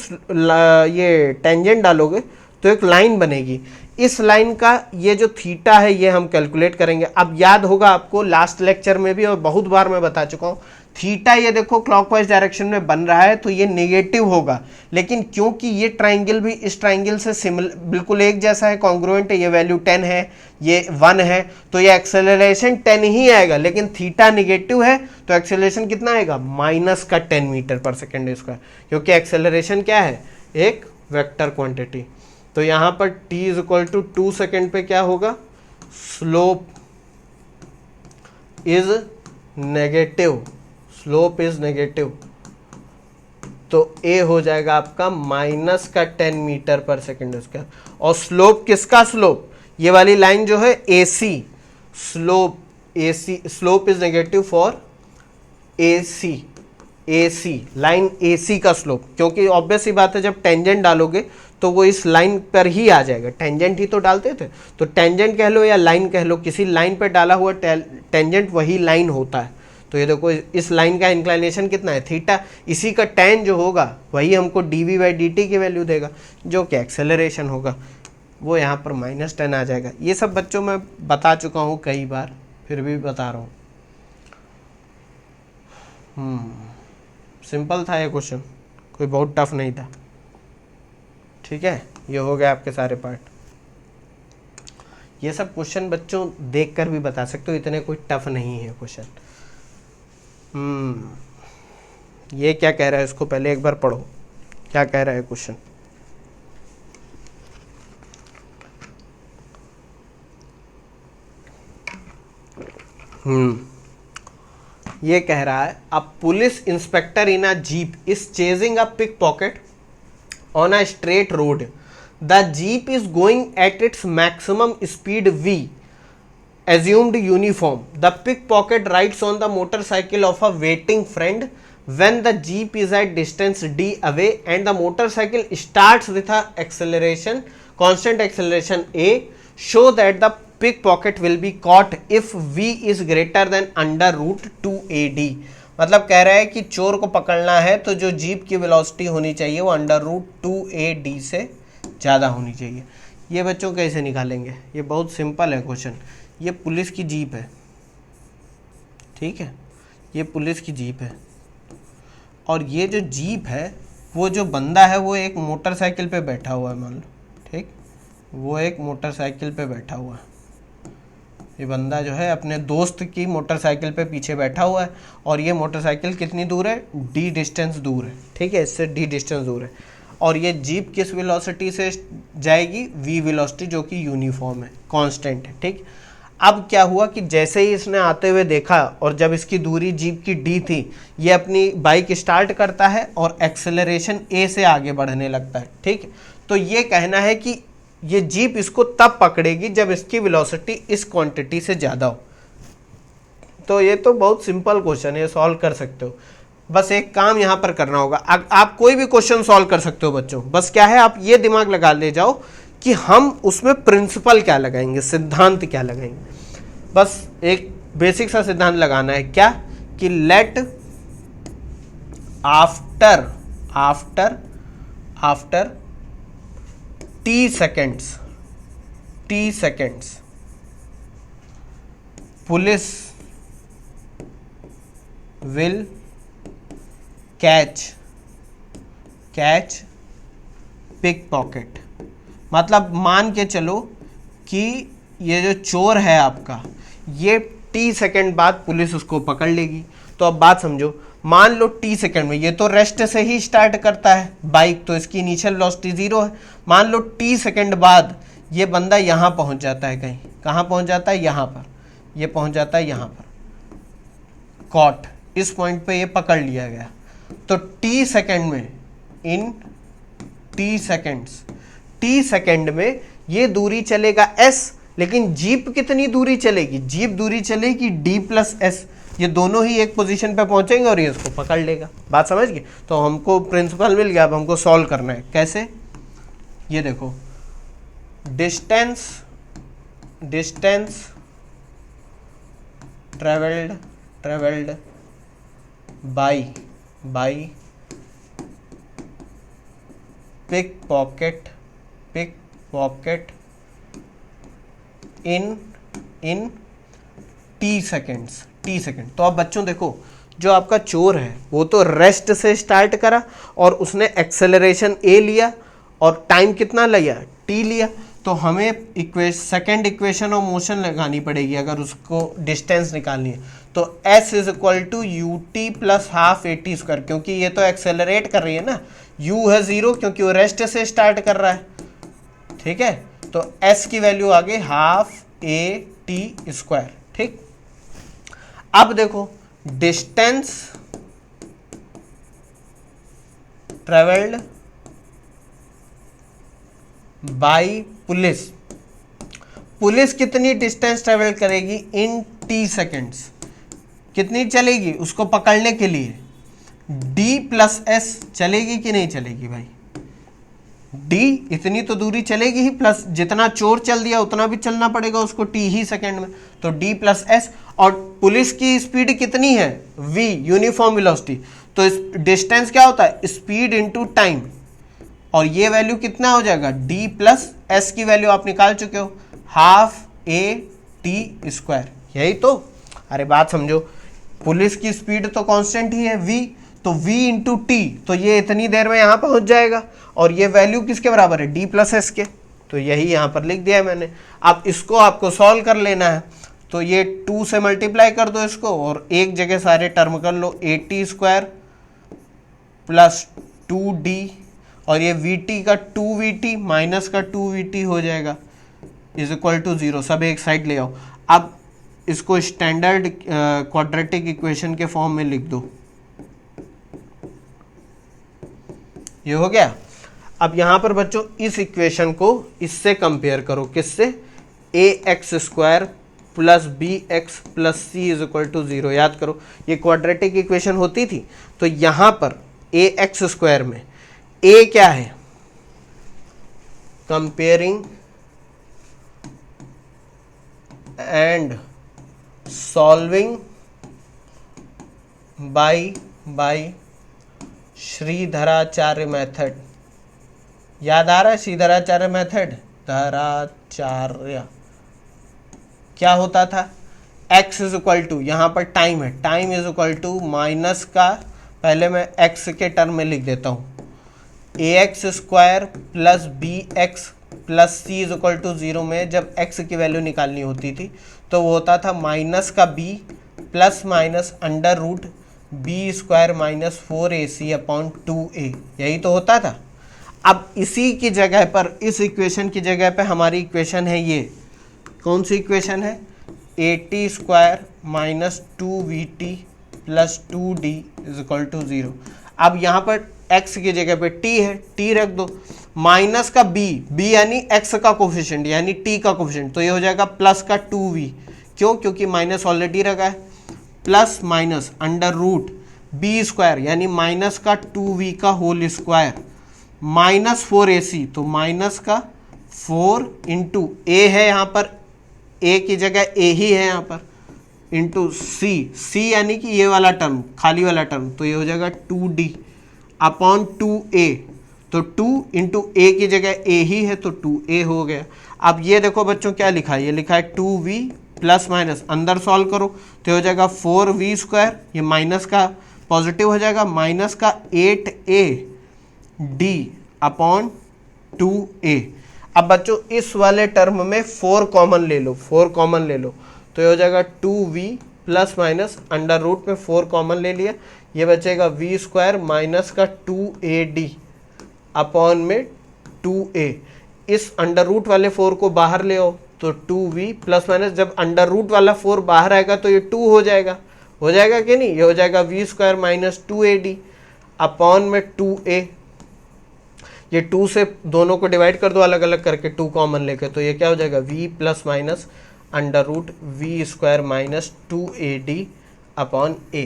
ये टेंजेंट डालोगे तो एक लाइन बनेगी। इस लाइन का ये जो थीटा है ये हम कैलकुलेट करेंगे। अब याद होगा आपको लास्ट लेक्चर में भी और बहुत बार मैं बता चुका हूँ, थीटा ये देखो क्लॉकवाइज डायरेक्शन में बन रहा है तो ये नेगेटिव होगा, लेकिन क्योंकि ये ट्राइंगल भी इस ट्राइंगल से बिल्कुल एक जैसा है, कॉन्ग्रुएंट है, ये वैल्यू 10 है, ये 1 है, तो ये एक्सेलरेशन 10 ही आएगा। लेकिन थीटा नेगेटिव है तो एक्सेलरेशन कितना आएगा, माइनस का 10 मीटर पर सेकेंड स्क्वायर, क्योंकि एक्सेलरेशन क्या है, एक वेक्टर क्वांटिटी। तो यहाँ पर t is equal to 2 second पे क्या होगा, slope is negative, slope is negative, तो a हो जाएगा आपका माइनस का 10 मीटर पर सेकेंड स्क्वायर। और स्लोप किसका स्लोप, ये वाली लाइन जो है AC, slope is negative for AC line AC का स्लोप, क्योंकि ऑब्वियस सी बात है जब टेंजेंट डालोगे तो वो इस लाइन पर ही आ जाएगा, टेंजेंट ही तो डालते थे, तो टेंजेंट कह लो या लाइन कह लो, किसी लाइन पर डाला हुआ टेंजेंट वही लाइन होता है। तो ये देखो इस लाइन का इंक्लाइनेशन कितना है, थीटा, इसी का tan जो होगा वही हमको dv/dt की वैल्यू देगा, जो कि एक्सेलरेशन होगा, वो यहाँ पर -10 आ जाएगा। ये सब बच्चों मैं बता चुका हूँ कई बार, फिर भी बता रहा हूँ। सिंपल था ये क्वेश्चन, कोई बहुत टफ नहीं था। ठीक है, ये हो गया आपके सारे पार्ट। ये सब क्वेश्चन बच्चों देखकर भी बता सकते हो, इतने कोई टफ नहीं है क्वेश्चन। ये क्या कह रहा है, इसको पहले एक बार पढ़ो, क्या कह रहा है क्वेश्चन। ये कह रहा है, a police inspector in a jeep is chasing a pickpocket on a straight road. The jeep is going at its maximum speed v, assumed uniform. The pickpocket rides on the motorcycle of a waiting friend when the jeep is at distance d away and the motorcycle starts with a acceleration, constant acceleration a. Show that the pickpocket will be caught if v is greater than under root 2 ad. मतलब कह रहा है कि चोर को पकड़ना है तो जो जीप की वेलोसिटी होनी चाहिए वो √2ad से ज़्यादा होनी चाहिए। ये बच्चों कैसे निकालेंगे, ये बहुत सिंपल है क्वेश्चन। ये पुलिस की जीप है, ठीक है, ये पुलिस की जीप है, और ये जो जीप है वो जो बंदा है वो एक मोटरसाइकिल पे बैठा हुआ है, मान लो, ठीक, वो एक मोटरसाइकिल पे बैठा हुआ है। ये बंदा जो है अपने दोस्त की मोटरसाइकिल पे पीछे बैठा हुआ है, और ये मोटरसाइकिल कितनी दूर है, d डिस्टेंस दूर है, ठीक है, इससे d डिस्टेंस दूर है। और ये जीप किस वेलोसिटी से जाएगी, v वेलोसिटी, जो कि यूनिफॉर्म है, कांस्टेंट है, ठीक। अब क्या हुआ कि जैसे ही इसने आते हुए देखा और जब इसकी दूरी जीप की d थी, ये अपनी बाइक स्टार्ट करता है और एक्सेलरेशन a से आगे बढ़ने लगता है, ठीक। तो ये कहना है कि ये जीप इसको तब पकड़ेगी जब इसकी वेलोसिटी इस क्वांटिटी से ज़्यादा हो। तो ये तो बहुत सिंपल क्वेश्चन है, सॉल्व कर सकते हो। बस एक काम यहाँ पर करना होगा, आप कोई भी क्वेश्चन सॉल्व कर सकते हो बच्चों, बस क्या है, आप ये दिमाग लगा ले जाओ कि हम उसमें प्रिंसिपल क्या लगाएंगे, सिद्धांत क्या लगाएंगे। बस एक बेसिक सा सिद्धांत लगाना है, क्या, कि let after t seconds police will catch pickpocket मतलब मान के चलो कि ये जो चोर है आपका, ये टी सेकंड बाद पुलिस उसको पकड़ लेगी। तो अब बात समझो, मान लो टी सेकंड में, ये तो रेस्ट से ही स्टार्ट करता है बाइक, तो इसकी इनिशियल वेलोसिटी 0 है। मान लो टी सेकंड बाद ये बंदा यहाँ पहुँच जाता है, कहीं कहाँ पहुँच जाता है, यहाँ पर, ये पहुँच जाता है यहाँ पर, कॉट, इस पॉइंट पे ये पकड़ लिया गया। तो टी सेकंड में, इन टी सेकंड्स, टी सेकंड में ये दूरी चलेगा s, लेकिन जीप कितनी दूरी चलेगी, जीप दूरी चलेगी d प्लस एस, ये दोनों ही एक पोजीशन पे पहुंचेंगे और ये इसको पकड़ लेगा। बात समझ गए? तो हमको प्रिंसिपल मिल गया, अब हमको सॉल्व करना है। कैसे? ये देखो, distance travelled by pickpocket in t second. तो अब बच्चों देखो, जो आपका चोर है वो तो रेस्ट से स्टार्ट करा और उसने एक्सेलरेशन ए लिया और टाइम कितना लिया, टी लिया। तो हमें सेकेंड इक्वेशन ऑफ मोशन लगानी पड़ेगी अगर उसको डिस्टेंस निकालनी है। तो s is equal to u t plus half a t square, क्योंकि ये तो एक्सेलरेट कर रही है ना, u है 0 क्योंकि वो रेस्ट से स्टार्ट कर रहा है, ठीक है। तो s की वैल्यू आ गई हाफ ए टी स्क्वायर, ठीक। अब देखो, डिस्टेंस ट्रेवल्ड बाई पुलिस कितनी डिस्टेंस ट्रेवल करेगी इन टी सेकेंड्स, कितनी चलेगी उसको पकड़ने के लिए, d प्लस एस चलेगी कि नहीं चलेगी भाई, d इतनी तो दूरी चलेगी ही, प्लस जितना चोर चल दिया उतना भी चलना पड़ेगा उसको t ही सेकेंड में, तो d प्लस एस। और पुलिस की स्पीड कितनी है, v, यूनिफॉर्म वेलोसिटी। तो इस डिस्टेंस क्या होता है, स्पीड इनटू टाइम, और ये वैल्यू कितना हो जाएगा, d प्लस एस की वैल्यू आप निकाल चुके हो, हाफ ए टी स्क्वायर, यही तो। अरे बात समझो, पुलिस की स्पीड तो कांस्टेंट ही है v, तो v इंटू टी, तो ये इतनी देर में यहाँ पहुँच जाएगा, और ये वैल्यू किसके बराबर है, d प्लस एस के, तो यही यहाँ पर लिख दिया है मैंने। अब इसको आपको सॉल्व कर लेना है, तो ये 2 से मल्टीप्लाई कर दो इसको, और एक जगह सारे टर्म कर लो, a t square plus 2d, और ये vt का 2vt माइनस का 2vt हो जाएगा, इज इक्वल टू 0। सब एक साइड ले आओ। अब इसको स्टैंडर्ड क्वाड्रेटिक इक्वेशन के फॉर्म में लिख दो, ये हो गया। अब यहाँ पर बच्चों इस इक्वेशन को इससे कंपेयर करो, किससे, a x square plus b x plus c is equal to 0। याद करो, ये क्वाड्रेटिक इक्वेशन होती थी, तो यहाँ पर ए एक्स स्क्वायर में ए क्या है, comparing and solving by Sridharacharya method. याद आ रहा है श्रीधराचार्य मेथड, धराचार्य क्या होता था, x इज इक्वल टू, यहाँ पर टाइम है, time is equal to minus का, पहले मैं x के टर्म में लिख देता हूँ, a x square plus b x plus c is equal to 0 में जब x की वैल्यू निकालनी होती थी तो वो होता था माइनस का b plus minus under root b square minus 4ac upon 2a, यही तो होता था। अब इसी की जगह पर, इस इक्वेशन की जगह पे हमारी इक्वेशन है ये, कौन सी इक्वेशन है, a t square minus 2vt plus 2d is equal to 0। अब यहाँ पर x की जगह पे t है, t रख दो, माइनस का b यानी x का कोफिशिएंट यानी t का कोफिशिएंट, तो ये हो जाएगा प्लस का 2v, क्यों, क्योंकि माइनस ऑलरेडी रखा है, plus minus under root b square यानी माइनस का 2v का होल स्क्वायर माइनस 4ac, तो माइनस का 4 इंटू a है यहाँ पर, a की जगह a ही है यहाँ पर, इंटू c यानी कि ये वाला टर्म, खाली वाला टर्म, तो ये हो जाएगा 2d अपॉन 2a, तो 2 इंटू a की जगह a ही है तो 2a हो गया। अब ये देखो बच्चों क्या लिखा है, ये लिखा है 2v प्लस माइनस, अंदर सॉल्व करो तो हो जाएगा 4v स्क्वायर, ये माइनस का पॉजिटिव हो जाएगा, माइनस का 8a d अपॉन 2a। अब बच्चों इस वाले टर्म में 4 कॉमन ले लो, 4 कॉमन ले लो, तो ये हो जाएगा 2v plus minus under root में 4 कॉमन ले लिया, ये बचेगा v स्क्वायर माइनस का 2ad अपॉन में 2a। इस अंडर रूट वाले 4 को बाहर ले आओ तो 2v प्लस माइनस, जब अंडर रूट वाला 4 बाहर आएगा तो ये 2 हो जाएगा कि नहीं, ये हो जाएगा v square minus 2ad upon में 2a। ये 2 से दोनों को डिवाइड कर दो अलग अलग करके 2 कॉमन लेके, तो ये क्या हो जाएगा v plus minus under root v square minus 2ad upon a।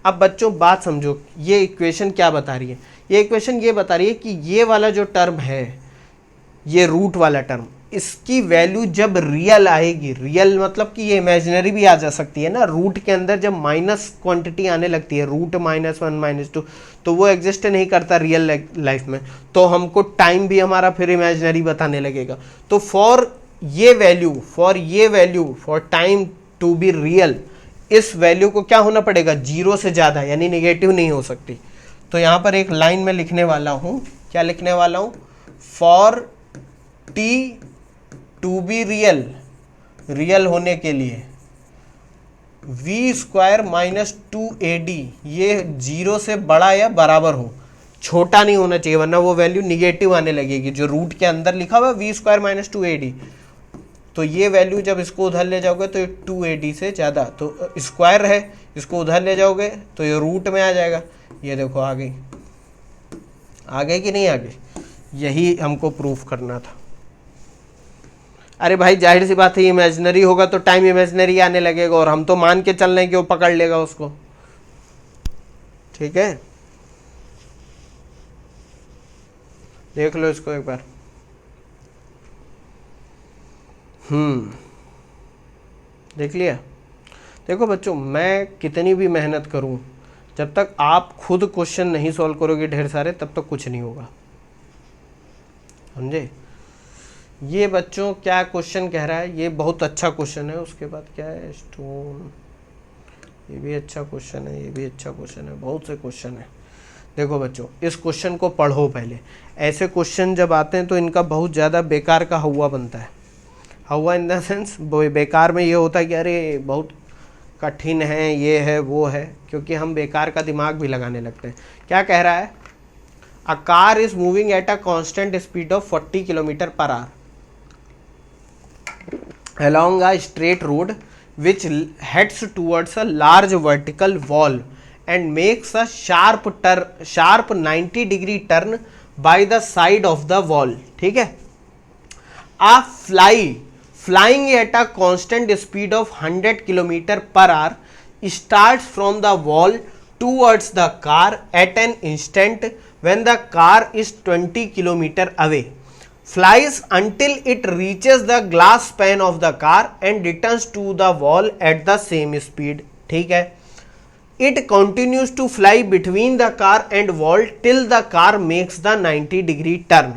अब बच्चों बात समझो, ये इक्वेशन क्या बता रही है, ये इक्वेशन ये बता रही है कि ये वाला जो टर्म है, ये रूट वाला टर्म, इसकी वैल्यू जब रियल आएगी, रियल मतलब कि ये इमेजिनरी भी आ जा सकती है ना, रूट के अंदर जब माइनस क्वांटिटी आने लगती है, रूट -1 -2, तो वो एग्जिस्ट नहीं करता रियल लाइफ में, तो हमको टाइम भी हमारा फिर इमेजिनरी बताने लगेगा। तो for time to be real, इस वैल्यू को क्या होना पड़ेगा, 0 से ज़्यादा, यानी नेगेटिव नहीं हो सकती। तो यहाँ पर एक लाइन में लिखने वाला हूँ, क्या लिखने वाला हूँ, for t to be real होने के लिए v स्क्वायर माइनस 2ad ये 0 से बड़ा या बराबर हो, छोटा नहीं होना चाहिए, वरना वो वैल्यू निगेटिव आने लगेगी। जो रूट के अंदर लिखा हुआ v स्क्वायर माइनस 2ad, तो ये वैल्यू जब इसको उधर ले जाओगे तो ये 2ad से ज़्यादा, तो स्क्वायर है, इसको उधर ले जाओगे तो ये रूट में आ जाएगा। ये देखो आ गई कि नहीं आ गई, यही हमको प्रूफ करना था। अरे भाई जाहिर सी बात है, इमेजिनरी होगा तो टाइम इमेजिनरी आने लगेगा, और हम तो मान के चल रहे हैं कि वो पकड़ लेगा उसको, ठीक है। देख लो इसको एक बार। देख लिया। देखो बच्चों, मैं कितनी भी मेहनत करूं, जब तक आप खुद क्वेश्चन नहीं सॉल्व करोगे ढेर सारे, तब तक कुछ नहीं होगा, समझे। ये बच्चों क्या क्वेश्चन कह रहा है, ये बहुत अच्छा क्वेश्चन है। उसके बाद क्या है, स्टोन, ये भी अच्छा क्वेश्चन है, ये भी अच्छा क्वेश्चन है, बहुत से क्वेश्चन है। देखो बच्चों, इस क्वेश्चन को पढ़ो पहले। ऐसे क्वेश्चन जब आते हैं तो इनका बहुत ज़्यादा बेकार का हवा बनता है। हवा इन द सेंस बेकार में ये होता है कि अरे बहुत कठिन है, ये है वो है, क्योंकि हम बेकार का दिमाग भी लगाने लगते हैं। क्या कह रहा है, a car is moving at a constant speed of 40 km/h along a straight road which heads towards a large vertical wall and makes a sharp 90-degree turn by the side of the wall। ठीक है। A flying at a constant speed of 100 km/h starts from the wall towards the car at an instant when the car is 20 km away, flies until it reaches the glass pane of the car and returns to the wall at the same speed। ठीक है। It continues to fly between the car and wall till the car makes the 90-degree turn।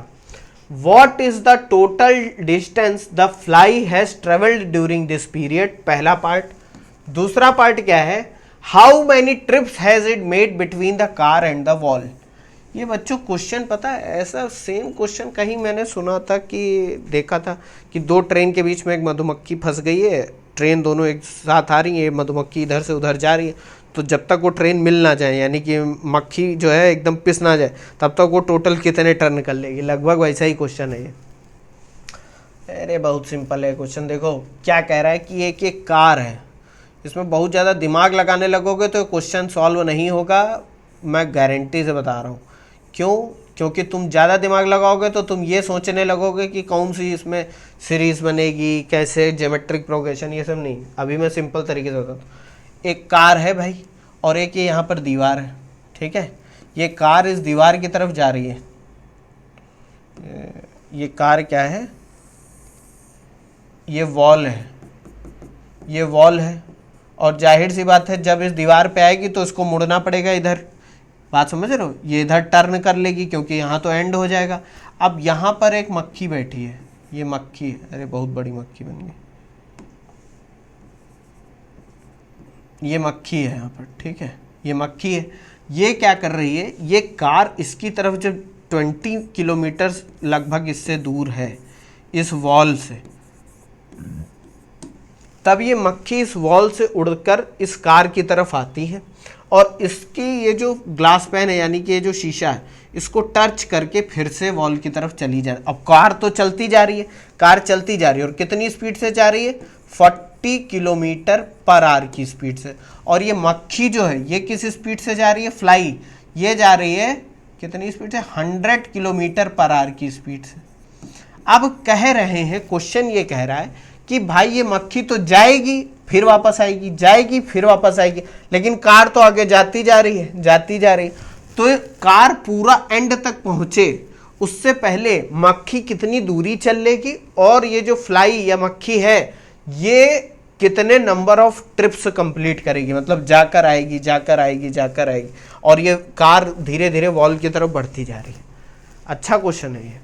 What is the total distance the fly has traveled during this period? पहला part. दूसरा part क्या है, How many trips has it made between the car and the wall? ये बच्चों question पता है, ऐसा same question कहीं मैंने सुना था कि देखा था कि 2 ट्रेन के बीच में एक मधुमक्खी फंस गई है, ट्रेन दोनों एक साथ आ रही है, मधुमक्खी इधर से उधर जा रही है, तो जब तक वो ट्रेन मिल ना जाए, यानी कि मक्खी जो है एकदम पिस ना जाए, तब तक वो टोटल कितने टर्न कर लेगी। लगभग वैसा ही क्वेश्चन है ये। अरे बहुत सिंपल है क्वेश्चन। देखो क्या कह रहा है कि एक कार है, इसमें बहुत ज़्यादा दिमाग लगाने लगोगे तो क्वेश्चन सॉल्व नहीं होगा, मैं गारंटी से बता रहा हूँ। क्यों? क्योंकि तुम ज़्यादा दिमाग लगाओगे तो तुम ये सोचने लगोगे कि कौन सी इसमें सीरीज़ बनेगी, कैसे ज्योमेट्रिक प्रोग्रेशन, ये सब नहीं। अभी मैं सिंपल तरीके से बताता हूँ। एक कार है भाई, और एक ये यहाँ पर दीवार है, ठीक है। ये कार इस दीवार की तरफ जा रही है, ये कार क्या है, ये वॉल है, ये वॉल है, और जाहिर सी बात है जब इस दीवार पे आएगी तो इसको मुड़ना पड़ेगा इधर। बात समझ रहे हो, ये इधर टर्न कर लेगी क्योंकि यहाँ तो एंड हो जाएगा। अब यहाँ पर एक मक्खी बैठी है, ये मक्खी है, अरे बहुत बड़ी मक्खी बन गई, ये मक्खी है यहाँ पर, ठीक है। ये मक्खी है, ये क्या कर रही है, ये कार इसकी तरफ जब 20 किलोमीटर लगभग इससे दूर है, इस वॉल से, तब ये मक्खी इस वॉल से उड़कर इस कार की तरफ आती है और इसकी ये जो ग्लास पैन है यानी कि ये जो शीशा है इसको टच करके फिर से वॉल की तरफ चली जा रही है। अब कार तो चलती जा रही है, कार चलती जा रही है और कितनी स्पीड से जा रही है, 40 किलोमीटर पर आवर की स्पीड से। और ये मक्खी जो है ये किस स्पीड से जा रही है, फ्लाई, ये जा रही है कितनी स्पीड से, 100 किलोमीटर पर आवर की स्पीड से। अब कह रहे हैं, क्वेश्चन ये कह रहा है कि भाई ये मक्खी तो जाएगी फिर वापस आएगी, जाएगी फिर वापस आएगी, लेकिन कार तो आगे जाती जा रही है, जाती जा रही है। तो कार पूरा एंड तक पहुंचे उससे पहले मक्खी कितनी दूरी चल लेगी और ये जो फ्लाई या मक्खी है ये कितने नंबर ऑफ ट्रिप्स कंप्लीट करेगी, मतलब जाकर आएगी, जाकर आएगी, जाकर आएगी, और ये कार धीरे धीरे वॉल की तरफ बढ़ती जा रही है। अच्छा क्वेश्चन है ये।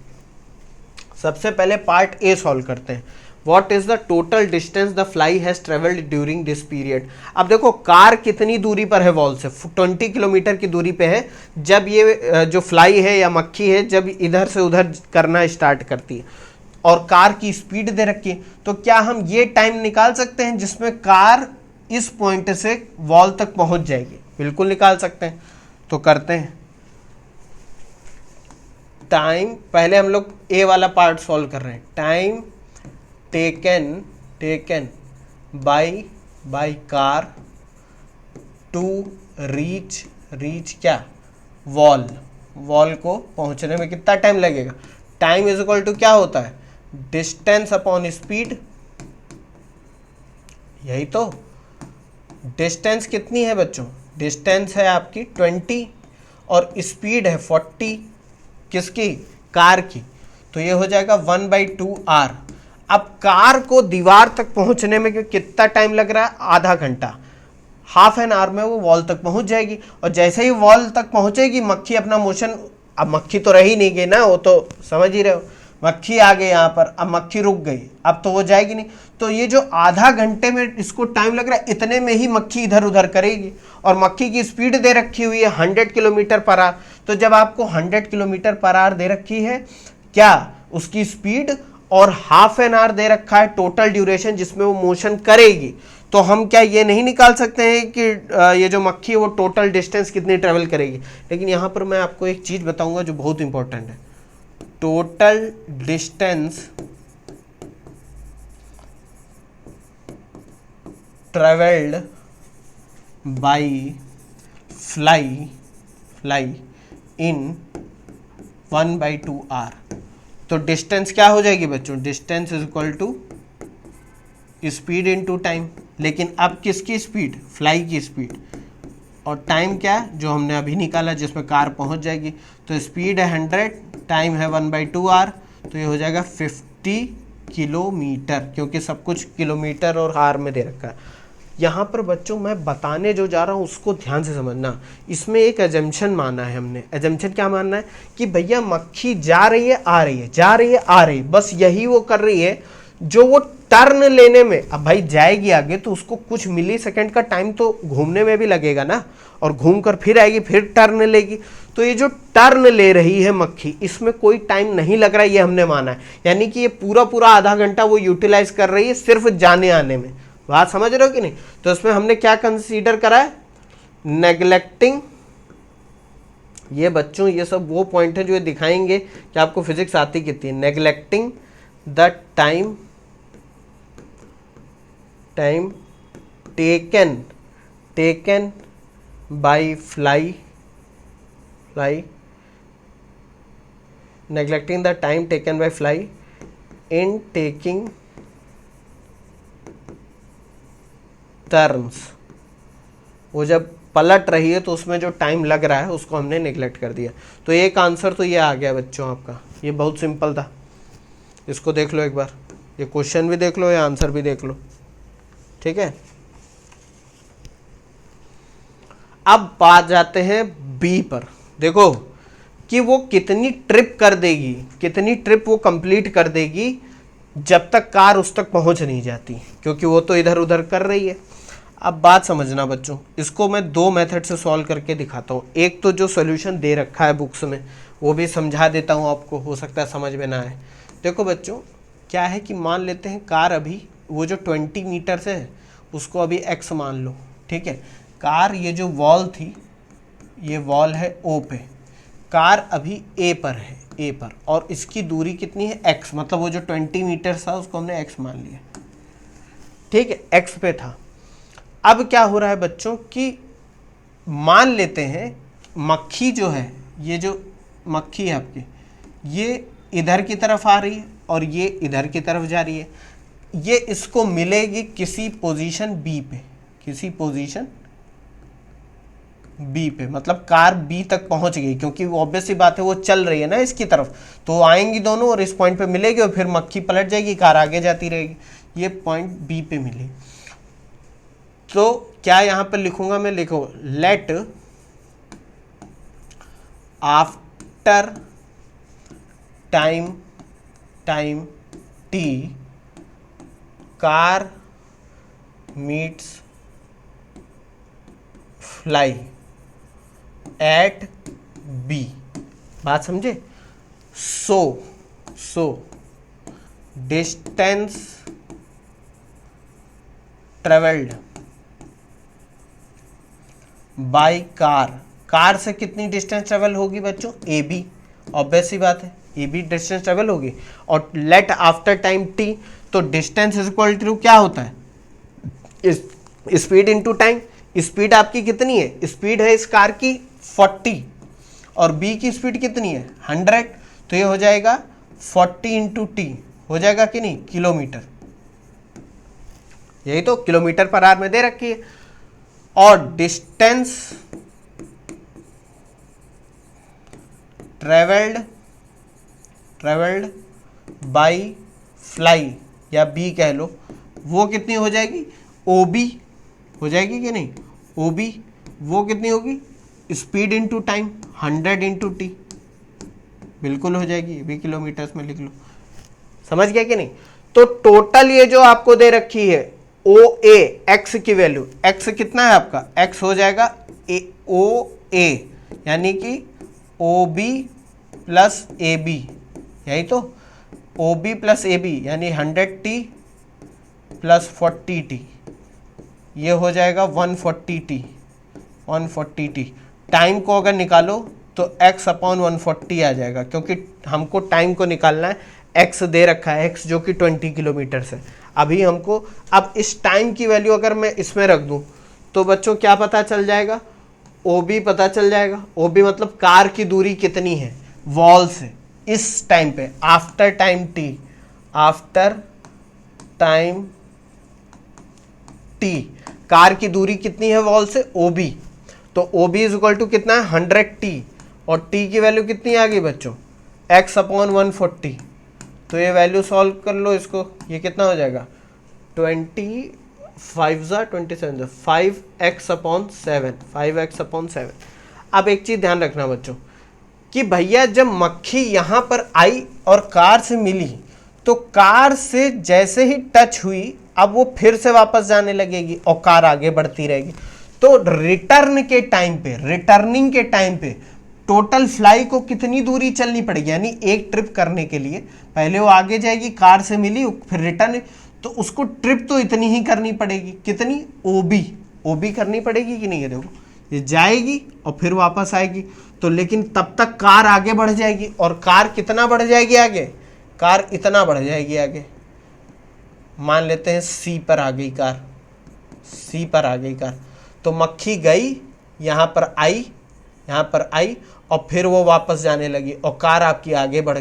सबसे पहले पार्ट ए सॉल्व करते हैं। What is the total distance the fly has traveled during this period? अब देखो कार कितनी दूरी पर है वॉल से, 20 किलोमीटर की दूरी पे है जब ये जो फ्लाई है या मक्खी है जब इधर से उधर करना स्टार्ट करती है, और कार की स्पीड दे रखी है। तो क्या हम ये टाइम निकाल सकते हैं जिसमें कार इस पॉइंट से वॉल तक पहुंच जाएगी? बिल्कुल निकाल सकते हैं। तो करते हैं टाइम, पहले हम लोग ए वाला पार्ट सॉल्व कर रहे हैं। Time taken by car to reach क्या, वॉल को पहुंचने में कितना टाइम लगेगा। टाइम इज इक्वल टू क्या होता है, डिस्टेंस अपॉन स्पीड, यही तो। डिस्टेंस कितनी है बच्चों, डिस्टेंस है आपकी 20 और स्पीड है 40, किसकी, कार की। तो ये हो जाएगा 1/2r। अब कार को दीवार तक पहुंचने में कितना टाइम लग रहा है, आधा घंटा, हाफ एन आवर में वो वॉल तक पहुंच जाएगी। और जैसे ही वॉल तक पहुंचेगी मक्खी अपना मोशन, अब मक्खी तो रही नहीं गई ना, वो तो समझ ही रहे हो, मक्खी आ गई यहाँ पर, अब मक्खी रुक गई, अब तो वो जाएगी नहीं। तो ये जो आधा घंटे में इसको टाइम लग रहा है इतने में ही मक्खी इधर उधर करेगी। और मक्खी की स्पीड दे रखी हुई है 100 किलोमीटर पर आवर। तो जब आपको 100 किलोमीटर पर आवर दे रखी है क्या उसकी स्पीड, और हाफ एन आवर दे रखा है टोटल ड्यूरेशन जिसमें वो मोशन करेगी, तो हम क्या ये नहीं निकाल सकते हैं कि ये जो मक्खी है वो टोटल डिस्टेंस कितनी ट्रेवल करेगी। लेकिन यहाँ पर मैं आपको एक चीज़ बताऊंगा जो बहुत इंपॉर्टेंट है। Total distance travelled by fly in 1/2r। तो डिस्टेंस क्या हो जाएगी बच्चों, distance is equal to speed into time. लेकिन अब किसकी स्पीड, फ्लाई की स्पीड, और टाइम क्या है जो हमने अभी निकाला जिसमें कार पहुंच जाएगी। तो स्पीड है 100, टाइम है 1/2r, तो ये हो जाएगा 50 किलोमीटर, क्योंकि सब कुछ किलोमीटर और आर में दे रखा है। यहाँ पर बच्चों मैं बताने जो जा रहा हूँ उसको ध्यान से समझना। इसमें एक एजम्पशन माना है हमने। एजम्पशन क्या मानना है कि भैया मक्खी जा रही है आ रही है, जा रही है आ रही है, बस यही वो कर रही है जो वो टर्न लेने में, अब भाई जाएगी आगे तो उसको कुछ मिली सेकेंड का टाइम तो घूमने में भी लगेगा ना, और घूम कर फिर आएगी फिर टर्न लेगी। तो ये जो टर्न ले रही है मक्खी इसमें कोई टाइम नहीं लग रहा है, ये हमने माना है। यानी कि ये पूरा आधा घंटा वो यूटिलाइज कर रही है सिर्फ जाने आने में। बात समझ रहे हो कि नहीं। तो इसमें हमने क्या कंसीडर करा है, नेग्लेक्टिंग, ये बच्चों ये सब वो पॉइंट है जो ये दिखाएंगे कि आपको फिजिक्स आती कितनी है। Neglecting the time taken bye fly, neglecting the time taken by fly in taking turns. वो जब पलट रही है तो उसमें जो टाइम लग रहा है उसको हमने नेग्लेक्ट कर दिया। तो एक आंसर तो ये आ गया बच्चों आपका, ये बहुत सिंपल था। इसको देख लो एक बार, ये क्वेश्चन भी देख लो, ये आंसर भी देख लो, ठीक है। अब बात जाते हैं बी पर। देखो कि वो कितनी ट्रिप कर देगी, कितनी ट्रिप वो कंप्लीट कर देगी जब तक कार उस तक पहुंच नहीं जाती, क्योंकि वो तो इधर उधर कर रही है। अब बात समझना बच्चों, इसको मैं दो मेथड से सॉल्व करके दिखाता हूँ। एक तो जो सॉल्यूशन दे रखा है बुक्स में वो भी समझा देता हूँ आपको, हो सकता है समझ में ना आए। देखो बच्चों, क्या है कि मान लेते हैं कार अभी वो जो 20 मीटर से है उसको अभी x मान लो, ठीक है। कार ये जो वॉल थी, ये वॉल है O पे, कार अभी A पर है, A पर, और इसकी दूरी कितनी है x, मतलब वो जो 20 मीटर था उसको हमने x मान लिया, ठीक है, x पे था। अब क्या हो रहा है बच्चों कि मान लेते हैं मक्खी जो है, ये जो मक्खी है आपकी, ये इधर की तरफ आ रही है और ये इधर की तरफ जा रही है। ये इसको मिलेगी किसी पोजीशन B पे, किसी पोजीशन B पे, मतलब कार B तक पहुंच गई, क्योंकि वो ऑब्वियस सी बात है वो चल रही है ना इसकी तरफ, तो आएंगी दोनों और इस पॉइंट पे मिलेगी और फिर मक्खी पलट जाएगी, कार आगे जाती रहेगी। ये पॉइंट B पे मिली, तो क्या यहां पर लिखूंगा मैं, लिखो let after time t car meets fly at B। बात समझे? So distance travelled by car से कितनी डिस्टेंस ट्रेवल होगी बच्चों? AB, ऑब्वियस सी बात है AB डिस्टेंस ट्रेवल होगी। और लेट आफ्टर टाइम t, तो डिस्टेंस इज इक्वल टू क्या होता है? Speed into time. स्पीड आपकी कितनी है? स्पीड है इस कार की 40 और B की स्पीड कितनी है? 100, तो ये हो जाएगा 40 इंटू टी, हो जाएगा कि नहीं? किलोमीटर, यही तो किलोमीटर पर आवर में दे रखी है। और डिस्टेंस ट्रेवल्ड बाय फ्लाई या B कह लो, वो कितनी हो जाएगी? OB हो जाएगी कि नहीं? OB वो कितनी होगी? Speed into time 100 into T, बिल्कुल हो जाएगी, ये भी किलोमीटर्स में लिख लो। समझ गया कि नहीं? तो टोटल ये जो आपको दे रखी है OA, x की वैल्यू, x कितना है आपका? x हो जाएगा OA, यानी कि OB प्लस AB, यही तो, OB प्लस AB यानी 100t प्लस 40t, ये हो जाएगा 140t। टाइम को अगर निकालो तो x अपॉन 140 आ जाएगा, क्योंकि हमको टाइम को निकालना है, x दे रखा है, x जो कि 20 किलोमीटर है। अभी हमको, अब इस टाइम की वैल्यू अगर मैं इसमें रख दूं तो बच्चों क्या पता चल जाएगा? OB पता चल जाएगा। OB मतलब कार की दूरी कितनी है वॉल से इस टाइम पे, आफ्टर टाइम t, कार की दूरी कितनी है वॉल से? OB, तो OB इज इक्वल टू कितना है? 100t, और t की वैल्यू कितनी आ गई बच्चों? x upon 140। तो ये वैल्यू सॉल्व कर लो इसको, ये कितना हो जाएगा? 27 5x अपॉन 7। अब एक चीज ध्यान रखना बच्चों कि भैया जब मक्खी यहां पर आई और कार से मिली, तो कार से जैसे ही टच हुई अब वो फिर से वापस जाने लगेगी और कार आगे बढ़ती रहेगी। तो रिटर्निंग के टाइम पे टोटल फ्लाई को कितनी दूरी चलनी पड़ेगी? यानी एक ट्रिप करने के लिए पहले वो आगे जाएगी, कार से मिली, फिर रिटर्न, तो उसको ट्रिप तो इतनी ही करनी पड़ेगी। कितनी? OB करनी पड़ेगी कि नहीं? ये देखो, ये जाएगी और फिर वापस आएगी, तो लेकिन तब तक कार आगे बढ़ जाएगी, और कार कितना बढ़ जाएगी आगे? कार इतना बढ़ जाएगी आगे, मान लेते हैं C पर आ गई कार, तो मक्खी गई, यहाँ पर आई और फिर वो वापस जाने लगी और कार आपकी आगे बढ़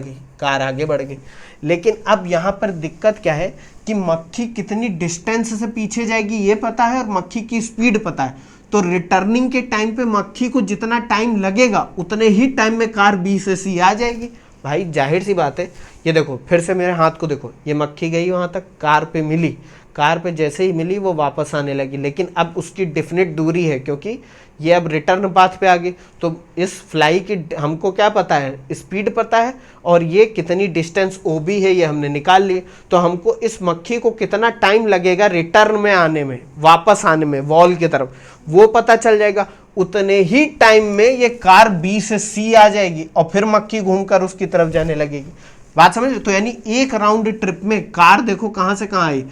गई। लेकिन अब यहाँ पर दिक्कत क्या है कि मक्खी कितनी डिस्टेंस से पीछे जाएगी ये पता है, और मक्खी की स्पीड पता है। तो रिटर्निंग के टाइम पे मक्खी को जितना टाइम लगेगा उतने ही टाइम में कार B से C आ जाएगी। भाई जाहिर सी बात है, ये देखो फिर से मेरे हाथ को देखो, ये मक्खी गई वहाँ तक, कार पे मिली, कार पे जैसे ही मिली वो वापस आने लगी, लेकिन अब उसकी डेफिनेट दूरी है, क्योंकि ये अब रिटर्न पाथ पे आ गई। तो इस फ्लाई की हमको क्या पता है? स्पीड पता है, और ये कितनी डिस्टेंस OB है ये हमने निकाल ली। तो हमको इस मक्खी को कितना टाइम लगेगा रिटर्न में आने में, वापस आने में वॉल की तरफ, वो पता चल जाएगा। उतने ही टाइम में ये कार B से C आ जाएगी और फिर मक्खी घूमकर उसकी तरफ जाने लगेगी। बात समझ रहे? तो यानी एक राउंड ट्रिप में कार देखो कहां से कहां आई,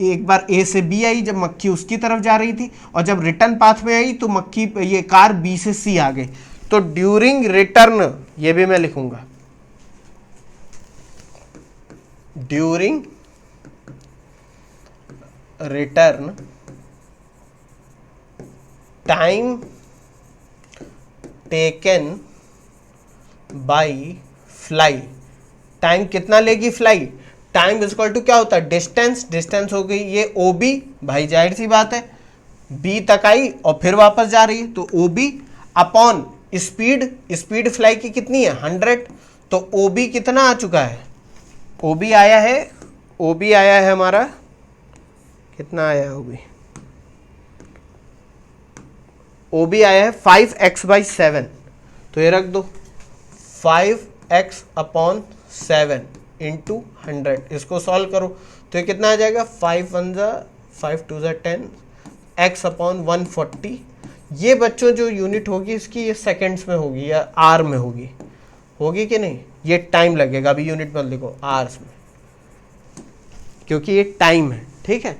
एक बार ए से बी आई जब मक्खी उसकी तरफ जा रही थी, और जब रिटर्न पाथ में आई तो मक्खी ये कार बी से सी आ गई। तो ड्यूरिंग रिटर्न, ये भी मैं लिखूंगा, during return time taken by fly, time कितना लेगी fly, time is equal to क्या होता है, डिस्टेंस, डिस्टेंस हो गई ये ओ बी, भाई जाहिर सी बात है बी तक आई और फिर वापस जा रही है, तो O B upon speed, speed fly की कितनी है 100, तो ओ बी कितना आ चुका है, ओ बी आया है, ओ बी आया है हमारा, कितना आया है ओ बी, ओ बी आया है 5x/7, तो ये रख दो 5x अपॉन 7 इंटू 100, इसको सॉल्व करो तो ये कितना आ जाएगा 5 1 5 2 10 x अपॉन 140। ये बच्चों जो यूनिट होगी इसकी ये सेकेंड्स में होगी या आर में होगी, होगी कि नहीं, ये टाइम लगेगा, अभी यूनिट मत लिखो आर्स में क्योंकि ये टाइम है, ठीक है,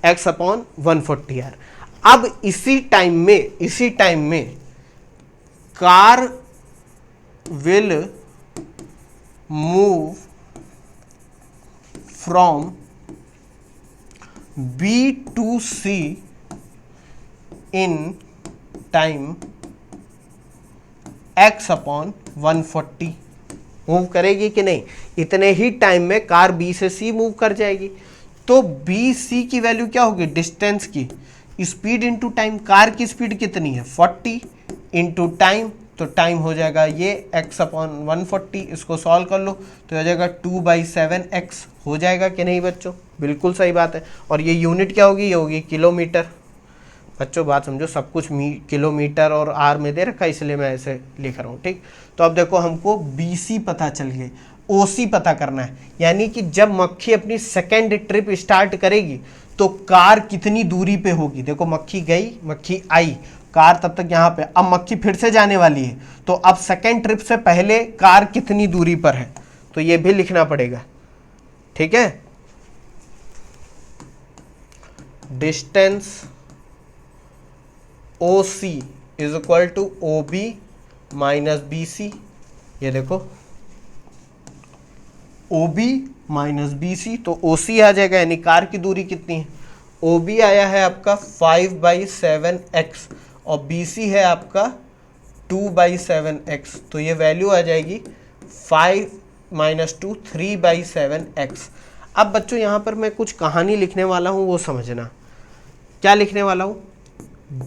x अपॉन 140 आर। अब इसी टाइम में car will move from B to C in time x upon 140। Move करेगी कि नहीं, इतने ही टाइम में कार B से C मूव कर जाएगी, तो बी सी की वैल्यू क्या होगी, डिस्टेंस की, स्पीड इंटू टाइम, कार की स्पीड कितनी है 40 इंटू टाइम, तो टाइम हो जाएगा ये x अपॉन 140, इसको सॉल्व कर लो तो हो जाएगा 2/7x, हो जाएगा कि नहीं बच्चों, बिल्कुल सही बात है। और ये यूनिट क्या होगी, ये होगी किलोमीटर। बच्चों बात समझो, सब कुछ किलोमीटर और आर में दे रखा है इसलिए मैं ऐसे लिख रहा हूँ, ठीक। तो अब देखो हमको BC पता चल गई, OC पता करना है, यानी कि जब मक्खी अपनी सेकेंड ट्रिप स्टार्ट करेगी तो कार कितनी दूरी पे होगी। देखो मक्खी गई, मक्खी आई, कार तब तक यहाँ पे, अब मक्खी फिर से जाने वाली है, तो अब सेकेंड ट्रिप से पहले कार कितनी दूरी पर है, तो ये भी लिखना पड़ेगा, ठीक है। Distance OC is equal to OB minus BC, ये देखो OB माइनस BC, तो OC आ जाएगा, यानी कार की दूरी कितनी है, OB आया है आपका 5/7x और BC है आपका 2/7x, तो ये वैल्यू आ जाएगी 5 - 2 3/7x। अब बच्चों यहाँ पर मैं कुछ कहानी लिखने वाला हूँ, वो समझना। क्या लिखने वाला हूँ,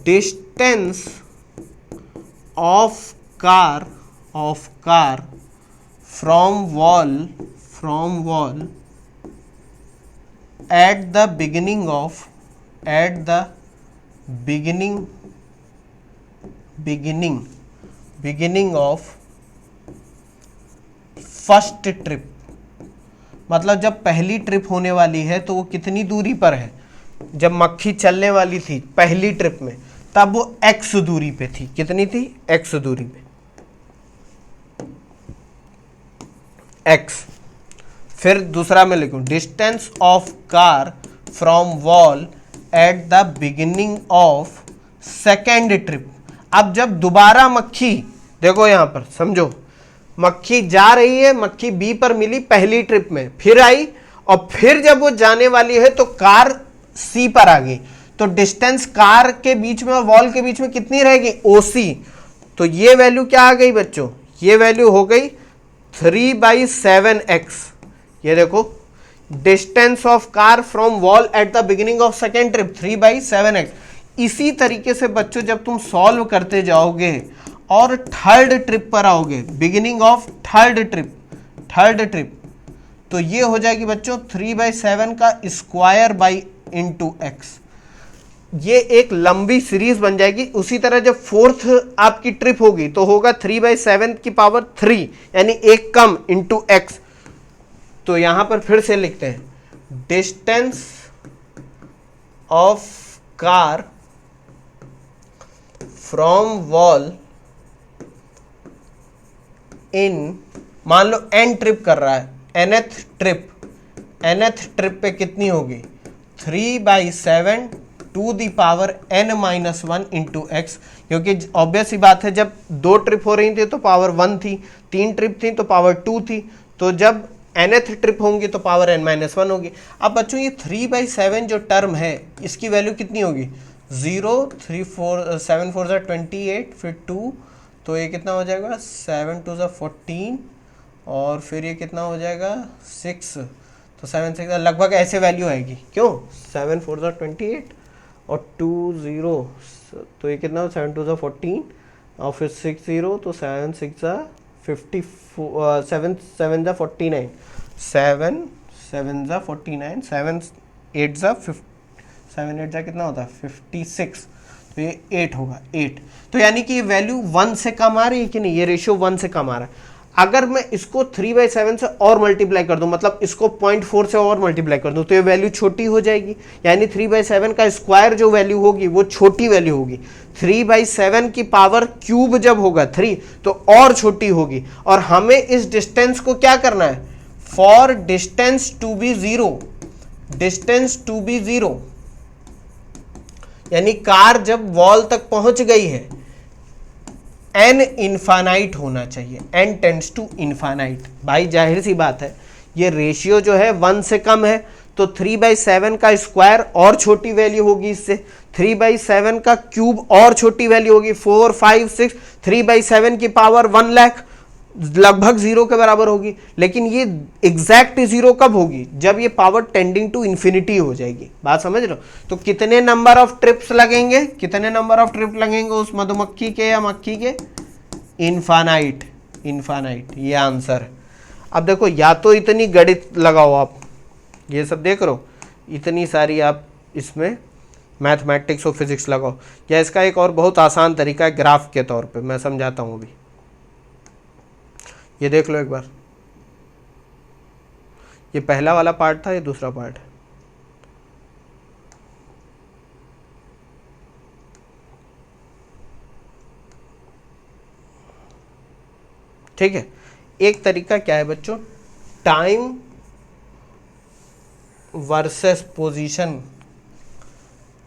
distance of car from wall at the beginning of first trip, मतलब जब पहली ट्रिप होने वाली है तो वो कितनी दूरी पर है, जब मक्खी चलने वाली थी पहली ट्रिप में तब वो x दूरी पे थी, कितनी थी, x दूरी पे, x। फिर दूसरा मैं लिखूं, distance of car from wall at the beginning of second trip. अब जब दोबारा मक्खी, देखो यहां पर समझो, मक्खी जा रही है, मक्खी बी पर मिली पहली ट्रिप में, फिर आई और फिर जब वो जाने वाली है तो कार सी पर आ गई, तो डिस्टेंस कार के बीच में और वॉल के बीच में कितनी रहेगी, OC। तो ये वैल्यू क्या आ गई बच्चों, ये वैल्यू हो गई 3/7x। ये देखो distance of car from wall at the beginning of second trip 3/7x। इसी तरीके से बच्चों जब तुम सॉल्व करते जाओगे और थर्ड ट्रिप पर आओगे, बिगिनिंग ऑफ थर्ड ट्रिप, तो ये हो जाएगी बच्चों 3/7 का स्क्वायर बाई इंटू एक्स। ये एक लंबी सीरीज बन जाएगी। उसी तरह जब फोर्थ आपकी ट्रिप होगी तो होगा 3/7 की पावर 3, यानी एक कम इंटू एक्स। तो यहां पर फिर से लिखते हैं, distance of car from wall in, मान लो n ट्रिप कर रहा है, nth ट्रिप पे कितनी होगी 3/7 to the power n-1 into x, क्योंकि ऑब्वियस ही बात है जब 2 ट्रिप हो रही थी तो पावर 1 थी, 3 ट्रिप थी तो पावर 2 थी, तो जब nth ट्रिप होंगी तो पावर n-1 होगी। अब बच्चों ये 3/7 जो टर्म है इसकी वैल्यू कितनी होगी 0, 3 4 7 4 28, फिर 2, तो ये कितना हो जाएगा 7 2 14, और फिर ये कितना हो जाएगा 6, तो 7 6 लगभग ऐसे वैल्यू आएगी। क्यों 7 4 28 और 2 0, तो ये कितना 7 2 14 और फिर 6 0, तो 7 6 54, 7 7 49, 7 7 49, 7 8 7 8 कितना होता है 56, तो ये 8 होगा 8। तो यानी कि ये वैल्यू 1 से कम आ रही है कि नहीं, ये रेशियो 1 से कम आ रहा है। अगर मैं इसको 3/7 से और मल्टीप्लाई कर दूं, मतलब इसको 0.4 से और मल्टीप्लाई कर दूं, तो ये वैल्यू छोटी हो जाएगी, यानी 3/7 का स्क्वायर जो वैल्यू होगी वो छोटी वैल्यू होगी। 3/7 की पावर क्यूब जब होगा 3 तो और छोटी होगी, और हमें इस डिस्टेंस को क्या करना है, for distance to be zero, यानी कार जब वॉल तक पहुंच गई है n इन्फानाइट होना चाहिए, n टेंड्स टू इन्फानाइट। भाई जाहिर सी बात है ये रेशियो जो है 1 से कम है, तो 3/7 का स्क्वायर और छोटी वैल्यू होगी इससे, 3/7 का क्यूब और छोटी वैल्यू होगी 4 5 6, 3/7 की पावर 1 लाख लगभग 0 के बराबर होगी। लेकिन ये एग्जैक्ट 0 कब होगी, जब ये पावर टेंडिंग टू इन्फिनिटी हो जाएगी। बात समझ रहे हो। तो कितने नंबर ऑफ ट्रिप्स लगेंगे, कितने नंबर ऑफ ट्रिप लगेंगे उस मधुमक्खी के या मक्खी के, इन्फानाइट, ये आंसर है। अब देखो या तो इतनी गणित लगाओ आप, ये सब देख रहे हो, इतनी सारी आप इसमें मैथमेटिक्स और फिजिक्स लगाओ, या इसका एक और बहुत आसान तरीका है ग्राफ के तौर पे, मैं समझाता हूँ अभी। ये देख लो एक बार, ये पहला वाला पार्ट था, ये दूसरा पार्ट है। ठीक है, एक तरीका क्या है बच्चों, टाइम वर्सेस पोजीशन,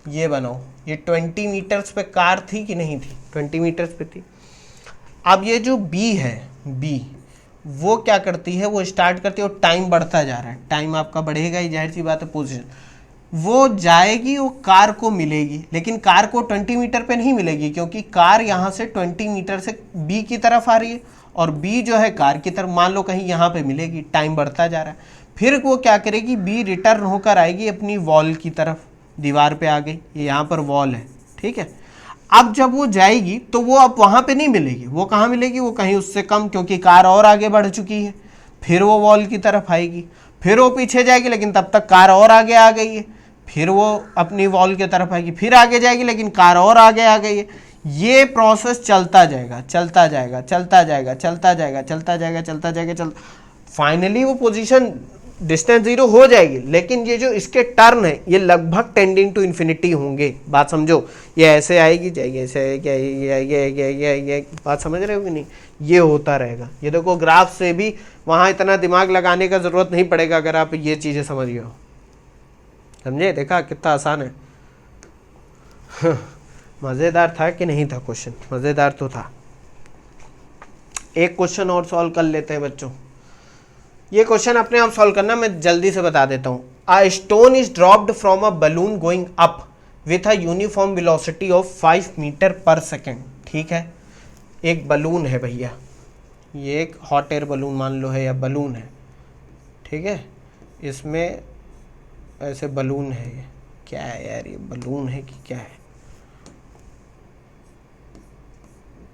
ये बनाओ। ये 20 मीटर्स पे कार थी कि नहीं थी, 20 मीटर्स पे थी। अब ये जो बी है, बी वो क्या करती है, वो स्टार्ट करती है और टाइम बढ़ता जा रहा है, टाइम आपका बढ़ेगा ही, जाहिर सी बात है। पोजीशन वो जाएगी, वो कार को मिलेगी, लेकिन कार को 20 मीटर पे नहीं मिलेगी, क्योंकि कार यहाँ से 20 मीटर से बी की तरफ आ रही है, और बी जो है कार की तरफ, मान लो कहीं यहाँ पे मिलेगी, टाइम बढ़ता जा रहा है। फिर वो क्या करेगी, बी रिटर्न होकर आएगी अपनी वॉल की तरफ, दीवार पे आ गई, ये यहाँ पर वॉल है, ठीक है। अब जब वो जाएगी तो वो अब वहाँ पे नहीं मिलेगी, वो कहाँ मिलेगी, वो कहीं उससे कम, क्योंकि कार और आगे बढ़ चुकी है। फिर वो वॉल की तरफ आएगी, फिर वो पीछे जाएगी, लेकिन तब तक कार और आगे आ गई है। फिर वो अपनी वॉल की तरफ आएगी, फिर आगे जाएगी, लेकिन कार और आगे आ गई है। ये प्रोसेस चलता जाएगा, चलता जाएगा, चलता जाएगा, चलता जाएगा, चलता जाएगा, चलता जाएगा, फाइनली वो पोजीशन डिस्टेंस 0 हो जाएगी। लेकिन ये जो इसके टर्न है ये लगभग टेंडिंग टू इन्फिनिटी होंगे। बात समझो, ये ऐसे आएगी जाएगी, ऐसे आएगी आएगी, बात समझ रहे हो कि नहीं, ये होता रहेगा। ये देखो ग्राफ से भी वहाँ इतना दिमाग लगाने का ज़रूरत नहीं पड़ेगा अगर आप ये चीज़ें समझ गए हो। समझे, देखा कितना आसान है। मज़ेदार था कि नहीं था क्वेश्चन, मज़ेदार तो था। एक क्वेश्चन और सॉल्व कर लेते हैं बच्चों। ये क्वेश्चन अपने आप सॉल्व करना, मैं जल्दी से बता देता हूँ। A stone is dropped from a balloon going up with a uniform velocity of 5 metre per second. ठीक है, एक बलून है भैया, ये एक हॉट एयर बलून मान लो है, या बलून है, ठीक है। इसमें ऐसे बलून है, ये क्या है यार, ये बलून है कि क्या है,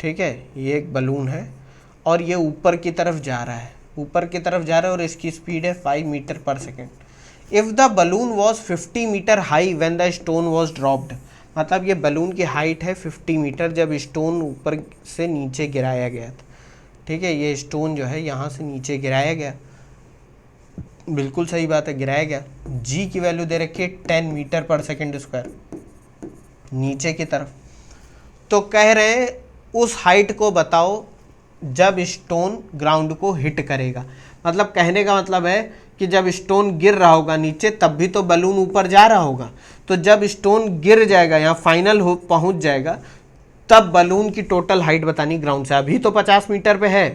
ठीक है। ये एक बलून है और ये ऊपर की तरफ जा रहा है, ऊपर की तरफ जा रहा है, और इसकी स्पीड है 5 metre per second. If the balloon was 50 metre high when the stone was dropped, मतलब ये बलून की हाइट है 50 मीटर जब स्टोन ऊपर से नीचे गिराया गया था, ठीक है। ये स्टोन जो है यहाँ से नीचे गिराया गया, बिल्कुल सही बात है, गिराया गया। जी की वैल्यू दे रखी है 10 मीटर पर सेकेंड स्क्वायर नीचे की तरफ। तो कह रहे हैं उस हाइट को बताओ जब स्टोन ग्राउंड को हिट करेगा, मतलब कहने का मतलब है कि जब स्टोन गिर रहा होगा नीचे तब भी तो बलून ऊपर जा रहा होगा, तो जब स्टोन गिर जाएगा यहाँ फाइनल हो पहुँच जाएगा तब बलून की टोटल हाइट बतानी ग्राउंड से। अभी तो 50 मीटर पे है,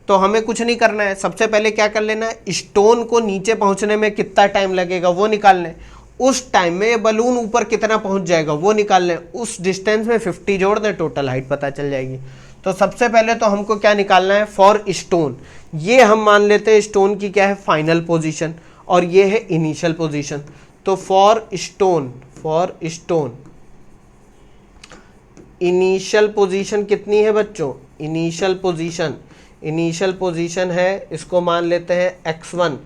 तो हमें कुछ नहीं करना है, सबसे पहले क्या कर लेना है, स्टोन को नीचे पहुंचने में कितना टाइम लगेगा वो निकाल लें, उस टाइम में ये बलून ऊपर कितना पहुंच जाएगा वो निकाल लें, उस डिस्टेंस में 50 जोड़ दें, टोटल हाइट पता चल जाएगी। तो सबसे पहले तो हमको क्या निकालना है, फॉर स्टोन, ये हम मान लेते हैं स्टोन की क्या है, फाइनल पोजीशन, और ये है इनिशियल पोजीशन। तो फॉर स्टोन इनिशियल पोजीशन कितनी है बच्चों, इनिशियल पोजीशन है, इसको मान लेते हैं x1,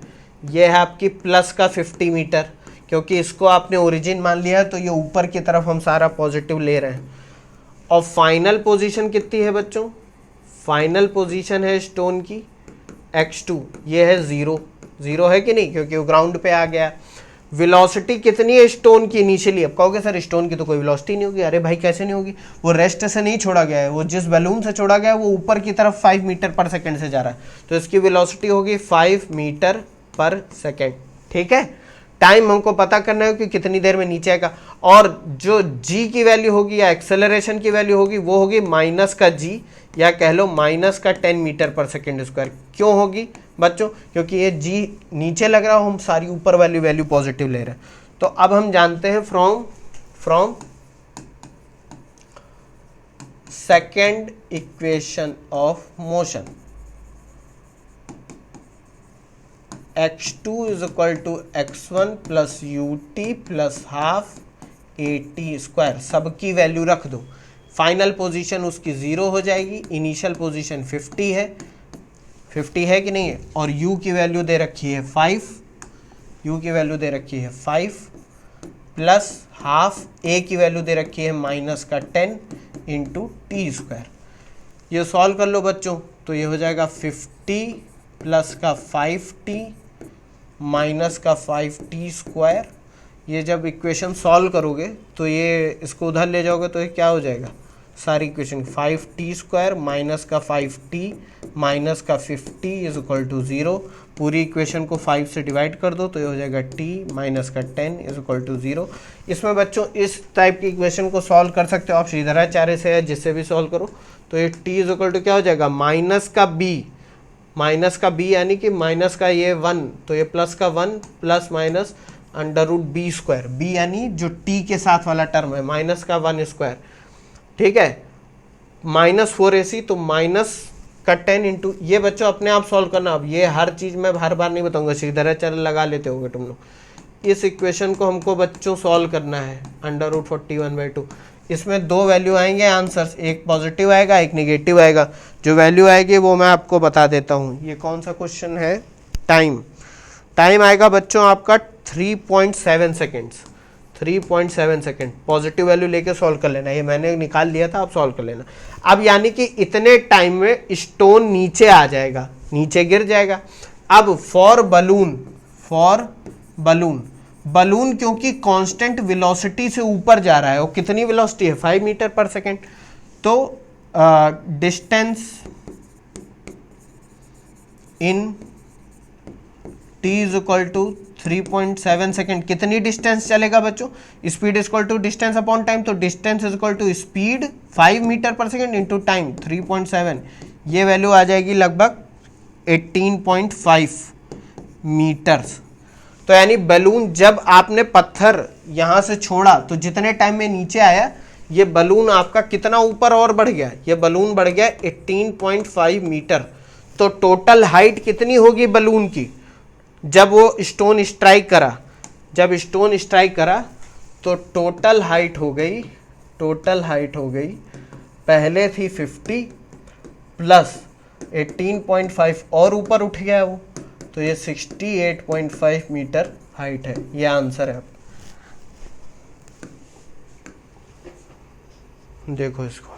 ये है आपकी प्लस का 50 मीटर, क्योंकि इसको आपने ओरिजिन मान लिया है तो ये ऊपर की तरफ हम सारा पॉजिटिव ले रहे हैं। और फाइनल पोजीशन कितनी है बच्चों, फाइनल पोजीशन है स्टोन की x2, ये है 0 है कि नहीं, क्योंकि वो ग्राउंड पे आ गया। वेलोसिटी कितनी है स्टोन की इनिशियली, अब कहोगे सर स्टोन की तो कोई वेलोसिटी नहीं होगी, अरे भाई कैसे नहीं होगी, वो रेस्ट से नहीं छोड़ा गया है, वो जिस बैलून से छोड़ा गया है वो ऊपर की तरफ 5 मीटर पर सेकंड से जा रहा है, तो इसकी वेलोसिटी होगी 5 मीटर पर सेकंड। ठीक है, टाइम हमको पता करना है कि कितनी देर में नीचे आएगा, और जो g की वैल्यू होगी या एक्सेलरेशन की वैल्यू होगी वो होगी माइनस का g, या कह लो माइनस का 10 मीटर पर सेकेंड स्क्वायर। क्यों होगी बच्चों, क्योंकि ये g नीचे लग रहा हो, हम सारी ऊपर वाली वैल्यू पॉजिटिव ले रहे हैं। तो अब हम जानते हैं from second equation of motion, x2 is equal to x1 plus ut plus half at square, सबकी वैल्यू रख दो। फाइनल पोजीशन उसकी 0 हो जाएगी, इनिशियल पोजीशन 50 है कि नहीं है, और u की वैल्यू दे रखी है 5 प्लस हाफ a की वैल्यू दे रखी है माइनस का 10 इंटू टी स्क्वायर। ये सॉल्व कर लो बच्चों, तो ये हो जाएगा 50 प्लस का 5t माइनस का 5t स्क्वायर। ये जब इक्वेशन सॉल्व करोगे तो ये इसको उधर ले जाओगे तो ये क्या हो जाएगा, सारी इक्वेशन 5t स्क्वायर माइनस का 5t माइनस का 50 इज इक्वल टू 0। पूरी इक्वेशन को 5 से डिवाइड कर दो तो ये हो जाएगा t माइनस का 10 इज इक्वल टू 0। इसमें बच्चों इस टाइप की इक्वेशन को सॉल्व कर सकते हो आप श्रीधराचार्य से, जिससे भी सॉल्व करो, तो ये t इज इक्वल टू क्या हो जाएगा, माइनस का b यानी कि माइनस का ये 1, तो ये प्लस का 1 plus minus under root b square, b यानी जो t के साथ वाला टर्म है, माइनस का 1 स्क्वायर। ठीक है, माइनस 4ac, तो माइनस का 10 इंटू, ये बच्चों अपने आप सॉल्व करना। अब ये हर चीज़ मैं हर बार नहीं बताऊंगा, श्रीधराचार्य लगा लेते होगे तुम लोग। इस इक्वेशन को हमको बच्चों सॉल्व करना है, अंडर रूट 41/2। इसमें दो वैल्यू आएंगे आंसर्स, एक पॉजिटिव आएगा एक निगेटिव आएगा। जो वैल्यू आएगी वो मैं आपको बता देता हूँ। ये कौन सा क्वेश्चन है, टाइम आएगा बच्चों आपका 3.7 सेकेंड्स, 3.7 सेकेंड। पॉजिटिव वैल्यू लेके सॉल्व कर लेना, ये मैंने निकाल लिया था, आप सॉल्व कर लेना। अब यानी कि इतने टाइम में स्टोन नीचे आ जाएगा, नीचे गिर जाएगा। अब फॉर बलून क्योंकि कांस्टेंट वेलोसिटी से ऊपर जा रहा है, और कितनी वेलोसिटी है, 5 मीटर पर सेकेंड, तो distance in t is equal to 3.7 second. कितनी डिस्टेंस चलेगा बच्चों, speed is equal to distance upon time, तो distance is equal to speed 5 metre per second into time 3.7, ये वैल्यू आ जाएगी लगभग 18.5 मीटर्स। तो यानी बलून जब आपने पत्थर यहाँ से छोड़ा तो जितने टाइम में नीचे आया, ये बलून आपका कितना ऊपर और बढ़ गया, ये बलून बढ़ गया 18.5 मीटर। तो टोटल हाइट कितनी होगी बलून की, जब वो स्टोन स्ट्राइक करा, तो टोटल हाइट हो गई पहले थी 50 प्लस 18.5 और ऊपर उठ गया वो, तो ये 68.5 मीटर हाइट है। ये आंसर है। देखो इसको,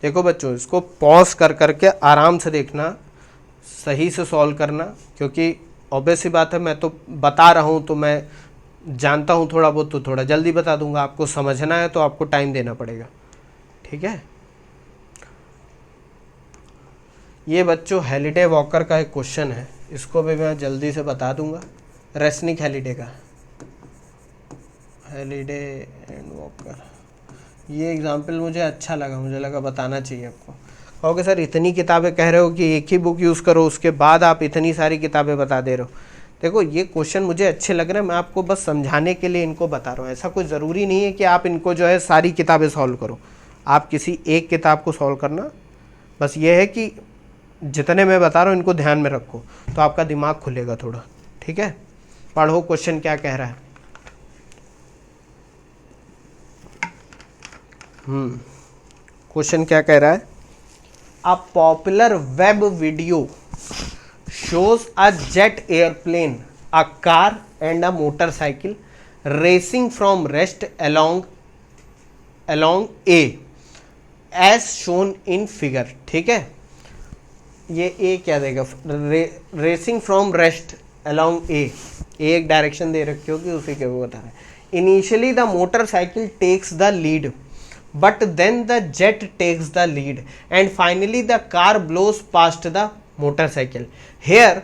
देखो बच्चों, इसको पॉज कर करके आराम से देखना, सही से सॉल्व करना, क्योंकि ऑब्वियस सी बात है मैं तो बता रहा हूँ, तो मैं जानता हूँ थोड़ा बहुत, तो थोड़ा जल्दी बता दूंगा। आपको समझना है तो आपको टाइम देना पड़ेगा। ठीक है, ये बच्चों हेलिडे वॉकर का एक क्वेश्चन है, इसको भी मैं जल्दी से बता दूंगा। रेसनिक हेलिडे का, हेलिडे एंड वॉकर, ये एग्जाम्पल मुझे अच्छा लगा, मुझे लगा बताना चाहिए आपको। कहोगे सर इतनी किताबें कह रहे हो कि एक ही बुक यूज़ करो, उसके बाद आप इतनी सारी किताबें बता दे रहे हो। देखो ये क्वेश्चन मुझे अच्छे लग रहे हैं, मैं आपको बस समझाने के लिए इनको बता रहा हूँ। ऐसा कोई ज़रूरी नहीं है कि आप इनको जो है सारी किताबें सॉल्व करो, आप किसी एक किताब को सॉल्व करना। बस ये है कि जितने मैं बता रहा हूँ इनको ध्यान में रखो, तो आपका दिमाग खुलेगा थोड़ा। ठीक है, पढ़ो क्वेश्चन क्या कह रहा है। क्वेश्चन क्या कह रहा है? A popular web video shows a jet airplane, a car and a motorcycle racing from rest along A as shown in figure। ठीक है, ये A क्या देगा? Racing from rest along A, एक डायरेक्शन दे रखी होगी, उसी के वो बता रहे हैं। Initially the motorcycle takes the lead but then the jet takes the lead and finally the car blows past the motorcycle। Here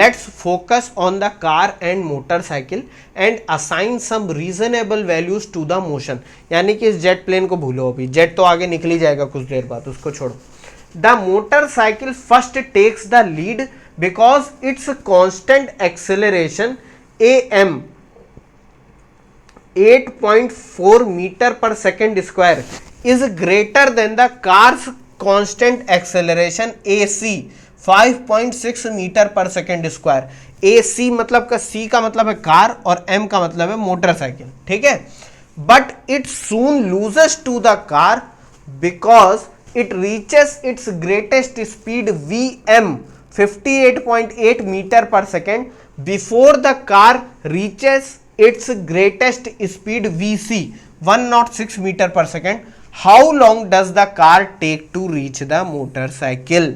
let's focus on the car and motorcycle and assign some reasonable values to the motion। यानी कि इस jet plane को भूलो, अभी jet तो आगे निकल ही जाएगा कुछ देर बाद, उसको छोड़ो। The motorcycle first takes the lead because its constant acceleration am 8.4 meter per second square is greater than the car's constant acceleration AC 5.6 meter per second square। AC मतलब का, C का मतलब है कार और M का मतलब है motorcycle. ठीक है, but it soon loses to the car because it reaches its greatest speed Vm 58.8 meter per second before the car reaches its greatest speed Vc 106 meter per second। How long does the car take to reach the motorcycle?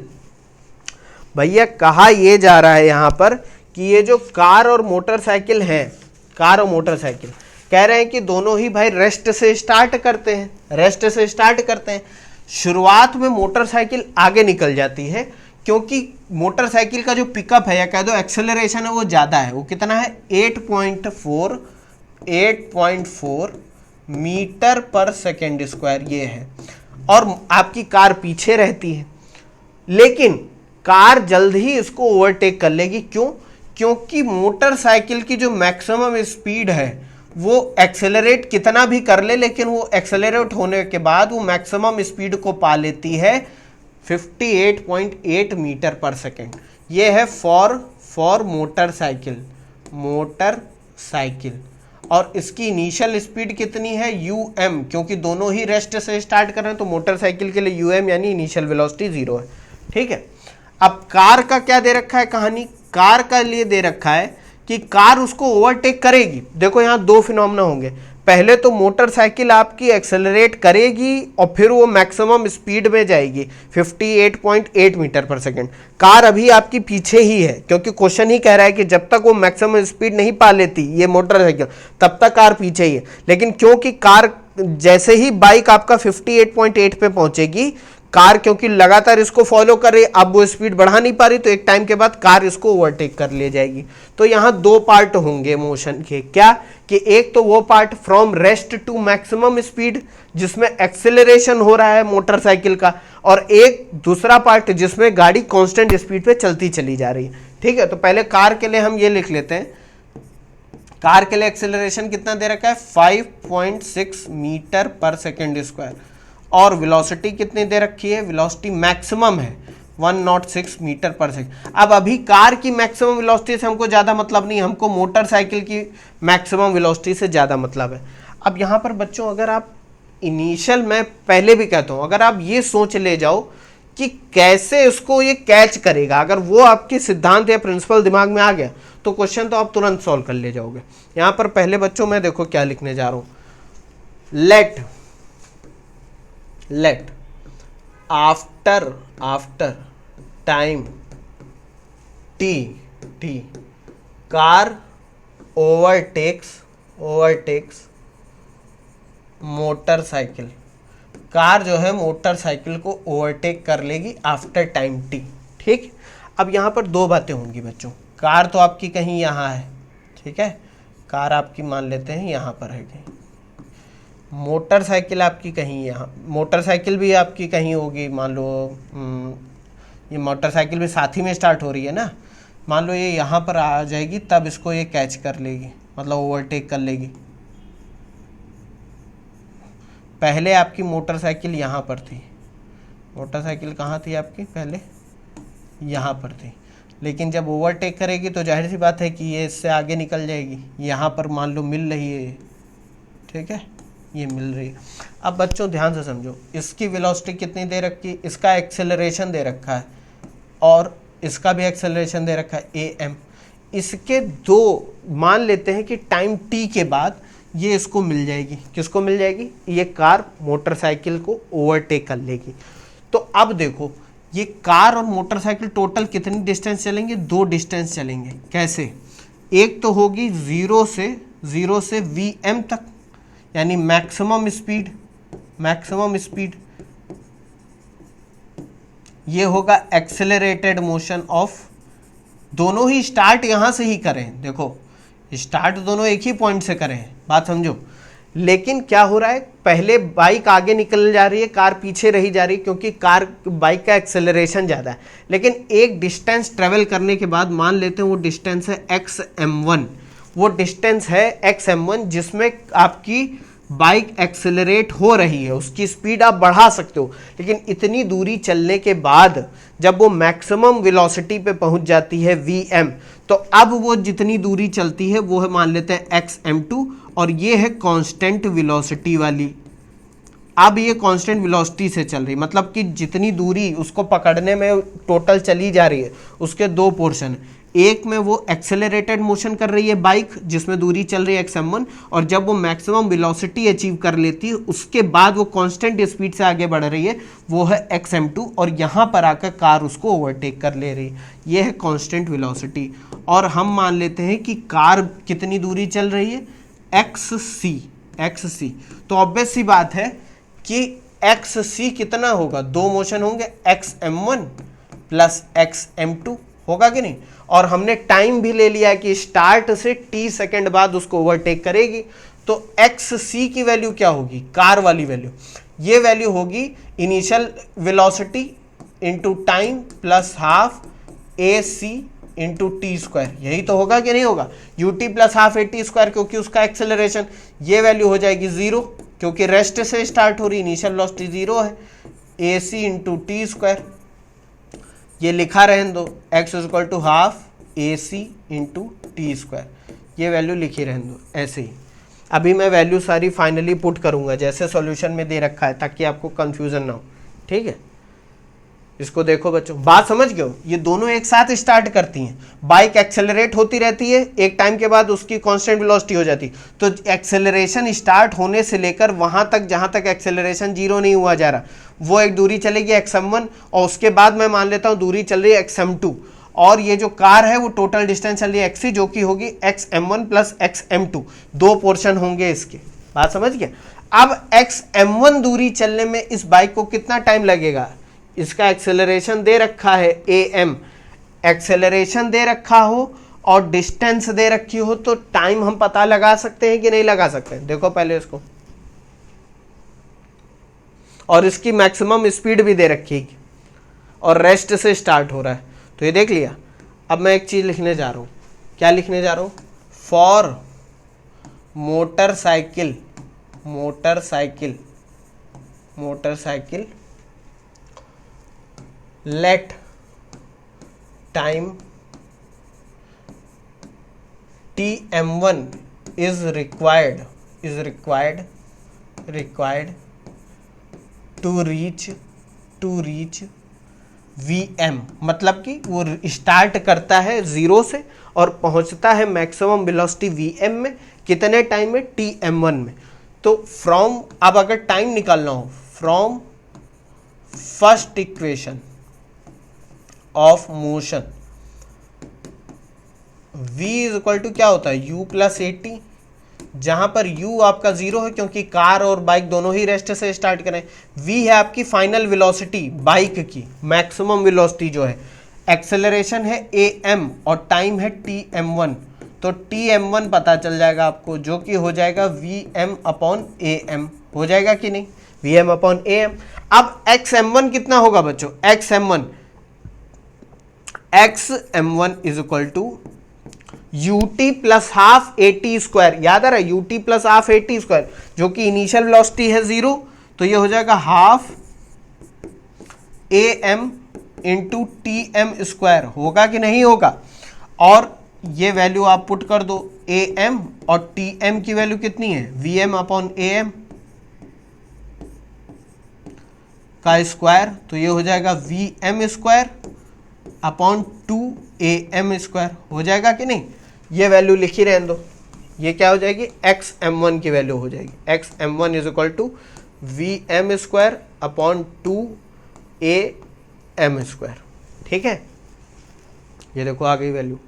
भैया कहा ये जा रहा है यहाँ पर कि ये जो कार और मोटरसाइकिल हैं, कार और मोटरसाइकिल कह रहे हैं कि दोनों ही भाई रेस्ट से स्टार्ट करते हैं, रेस्ट से स्टार्ट करते हैं। शुरुआत में मोटरसाइकिल आगे निकल जाती है क्योंकि मोटरसाइकिल का जो पिकअप है या कह दो एक्सेलरेशन है वो ज़्यादा है। वो कितना है? 8.4 मीटर पर सेकेंड स्क्वायर ये है, और आपकी कार पीछे रहती है, लेकिन कार जल्द ही इसको ओवरटेक कर लेगी। क्यों? क्योंकि मोटरसाइकिल की जो मैक्सिमम स्पीड है वो एक्सेलरेट कितना भी कर ले, लेकिन वो एक्सेलरेट होने के बाद वो मैक्सिमम स्पीड को पा लेती है 58.8 मीटर पर सेकेंड। ये है फॉर मोटरसाइकिल, और इसकी इनिशियल स्पीड कितनी है? यूएम, क्योंकि दोनों ही रेस्ट से स्टार्ट कर रहे हैं तो मोटरसाइकिल के लिए यूएम यानी इनिशियल वेलोसिटी 0 है। ठीक है, अब कार का क्या दे रखा है कहानी? कार का लिए दे रखा है कि कार उसको ओवरटेक करेगी। देखो यहाँ दो फिनोमेना होंगे, पहले तो मोटरसाइकिल आपकी एक्सेलरेट करेगी और फिर वो मैक्सिमम स्पीड में जाएगी 58.8 मीटर पर सेकेंड। कार अभी आपकी पीछे ही है क्योंकि क्वेश्चन ही कह रहा है कि जब तक वो मैक्सिमम स्पीड नहीं पा लेती ये मोटरसाइकिल तब तक कार पीछे ही है। लेकिन क्योंकि कार जैसे ही बाइक आपका 58.8 पे पहुंचेगी, कार क्योंकि लगातार इसको फॉलो कर रही है, अब वो स्पीड बढ़ा नहीं पा रही, तो एक टाइम के बाद कार इसको ओवरटेक कर ले जाएगी। तो यहाँ दो पार्ट होंगे मोशन के, क्या कि एक तो वो part from rest to maximum speed जिसमें एक्सेलरेशन हो रहा है मोटरसाइकिल का, और एक दूसरा पार्ट जिसमें गाड़ी कांस्टेंट स्पीड पे चलती चली जा रही है। ठीक है, तो पहले कार के लिए हम ये लिख लेते हैं, कार के लिए एक्सेलरेशन कितना दे रखा है? 5.6 मीटर पर सेकेंड स्क्वायर, और वेलोसिटी कितनी दे रखी है? वेलोसिटी मैक्सिमम है 106 मीटर पर सेकेंड। अब अभी कार की मैक्सिमम वेलोसिटी से हमको ज़्यादा मतलब नहीं, हमको मोटरसाइकिल की मैक्सिमम वेलोसिटी से ज़्यादा मतलब है। अब यहाँ पर बच्चों अगर आप इनिशियल, मैं पहले भी कहता हूँ, अगर आप ये सोच ले जाओ कि कैसे इसको ये कैच करेगा, अगर वो आपके सिद्धांत या प्रिंसिपल दिमाग में आ गया तो क्वेश्चन तो आप तुरंत सॉल्व कर ले जाओगे। यहाँ पर पहले बच्चों मैं देखो क्या लिखने जा रहा हूँ, let after time t car overtakes motorcycle, car जो है मोटरसाइकिल को ओवरटेक कर लेगी आफ्टर टाइम टी। ठीक। अब यहाँ पर दो बातें होंगी बच्चों, कार तो आपकी कहीं यहाँ है, ठीक है, कार आपकी मान लेते हैं यहाँ पर है कहीं, मोटरसाइकिल आपकी कहीं यहाँ, मोटरसाइकिल भी आपकी कहीं होगी, मान लो ये मोटरसाइकिल भी साथ ही में स्टार्ट हो रही है ना, मान लो ये यहाँ पर आ जाएगी, तब इसको ये कैच कर लेगी, मतलब ओवरटेक कर लेगी। पहले आपकी मोटरसाइकिल यहाँ पर थी, मोटरसाइकिल कहाँ थी आपकी, पहले यहाँ पर थी, लेकिन जब ओवरटेक करेगी तो जाहिर सी बात है कि ये इससे आगे निकल जाएगी, यहाँ पर मान लो मिल रही है, ठीक है, ये मिल रही है। अब बच्चों ध्यान से समझो, इसकी वेलोसिटी कितनी दे रखी, इसका एक्सेलरेशन दे रखा है और इसका भी एक्सेलरेशन दे रखा है am। इसके दो मान लेते हैं कि टाइम t के बाद ये इसको मिल जाएगी, किसको मिल जाएगी, ये कार मोटरसाइकिल को ओवरटेक कर लेगी। तो अब देखो ये कार और मोटरसाइकिल टोटल कितनी डिस्टेंस चलेंगे, दो डिस्टेंस चलेंगे। कैसे, एक तो होगी जीरो से vm तक, यानी मैक्सिमम स्पीड, ये होगा एक्सेलरेटेड मोशन ऑफ, दोनों ही स्टार्ट यहां से ही करें, देखो स्टार्ट दोनों एक ही पॉइंट से करें, बात समझो। लेकिन क्या हो रहा है, पहले बाइक आगे निकल जा रही है, कार पीछे रही जा रही है, क्योंकि बाइक का एक्सेलरेशन ज़्यादा है। लेकिन एक डिस्टेंस ट्रेवल करने के बाद मान लेते हैं वो डिस्टेंस है xm1, वो डिस्टेंस है xm1 जिसमें आपकी बाइक एक्सेलरेट हो रही है, उसकी स्पीड आप बढ़ा सकते हो। लेकिन इतनी दूरी चलने के बाद जब वो मैक्सिमम वेलोसिटी पे पहुंच जाती है vm, तो अब वो जितनी दूरी चलती है वो है मान लेते हैं xm2, और ये है कांस्टेंट वेलोसिटी वाली। अब ये कांस्टेंट वेलोसिटी से चल रही, मतलब कि जितनी दूरी उसको पकड़ने में टोटल चली जा रही है उसके दो पोर्शन, एक में वो एक्सेलरेटेड मोशन कर रही है बाइक जिसमें दूरी चल रही है xm1, और जब वो मैक्सिमम वेलोसिटी अचीव कर लेती है उसके बाद वो कांस्टेंट स्पीड से आगे बढ़ रही है, वो है xm2, और यहाँ पर आकर कार उसको ओवरटेक कर ले रही है, ये है कांस्टेंट वेलोसिटी। और हम मान लेते हैं कि कार कितनी दूरी चल रही है, xc। तो ऑब्वियस सी बात है कि xc कितना होगा, दो मोशन होंगे, xm1 प्लस xm2, होगा कि नहीं। और हमने टाइम भी ले लिया कि स्टार्ट से t सेकेंड बाद उसको ओवरटेक करेगी, तो xc की वैल्यू क्या होगी, कार वाली वैल्यू, ये वैल्यू होगी initial velocity into time plus half ac into t square, यही तो होगा कि नहीं होगा, ut plus half at square, क्योंकि उसका एक्सेलरेशन, ये वैल्यू हो जाएगी जीरो, क्योंकि रेस्ट से स्टार्ट हो रही, इनिशियल वेलोसिटी जीरो है, ac इंटू टी स्क्वायर, ये लिखा रहने दो, x equal to half ac into t square, ये वैल्यू लिखी रहने दो ऐसे ही। अभी मैं वैल्यू सारी फाइनली पुट करूंगा जैसे सॉल्यूशन में दे रखा है, ताकि आपको कंफ्यूजन ना हो, ठीक है। इसको देखो बच्चों, बात समझ गए हो, ये दोनों एक साथ स्टार्ट करती हैं, बाइक एक्सेलरेट होती रहती है, एक टाइम के बाद उसकी कांस्टेंट वेलोसिटी हो जाती, तो एक्सेलरेशन स्टार्ट होने से लेकर वहां तक जहां तक एक्सेलरेशन जीरो नहीं हुआ जा रहा, वो एक दूरी चलेगी xm1, और उसके बाद मैं मान लेता हूं दूरी चल रही है xm2, और ये जो कार है वो टोटल डिस्टेंस चल रही है xc, जो कि होगी xm1 प्लस xm2, दो पोर्शन होंगे इसके, बात समझ गए। अब xm1 दूरी चलने में इस बाइक को कितना टाइम लगेगा, इसका एक्सेलरेशन दे रखा है am, एक्सेलरेशन दे रखा हो और डिस्टेंस दे रखी हो, तो टाइम हम पता लगा सकते हैं कि नहीं लगा सकते हैं, देखो पहले इसको, और इसकी मैक्सिमम स्पीड भी दे रखी है और रेस्ट से स्टार्ट हो रहा है, तो ये देख लिया। अब मैं एक चीज लिखने जा रहा हूं, क्या लिखने जा रहा हूं, for motorcycle let time tm1 is required to reach vm, मतलब कि वो स्टार्ट करता है जीरो से और पहुंचता है मैक्सिमम वेलोसिटी vm में, कितने टाइम में, tm1 में। तो फ्रॉम, अब अगर टाइम निकालना हो, from first equation of motion v is equal to क्या होता है, u प्लस at, जहां पर u आपका जीरो है क्योंकि कार और बाइक दोनों ही रेस्ट से स्टार्ट करें, v है आपकी फाइनल वेलोसिटी बाइक की, मैक्सिमम वेलोसिटी जो है, एक्सेलरेशन है am और टाइम है tm1, तो tm1 पता चल जाएगा आपको, जो कि हो जाएगा vm अपॉन am, हो जाएगा कि नहीं, vm अपॉन am। अब xm1 कितना होगा बच्चों, xm1 is equal to ut plus half at square, याद आ रहा है ut plus half at square, जो कि इनिशियल वेलोसिटी है 0, तो ये हो जाएगा half am into t m square, होगा कि नहीं होगा। और ये वैल्यू आप पुट कर दो, am और tm की वैल्यू कितनी है, vm अपॉन am का स्क्वायर, तो ये हो जाएगा vm square upon 2am square, हो जाएगा कि नहीं। ये वैल्यू लिखी रहने दो, ये क्या हो जाएगी, xm1 की वैल्यू हो जाएगी, xm1 is equal to vm square upon 2am square, ठीक है। ये देखो आ गई वैल्यू।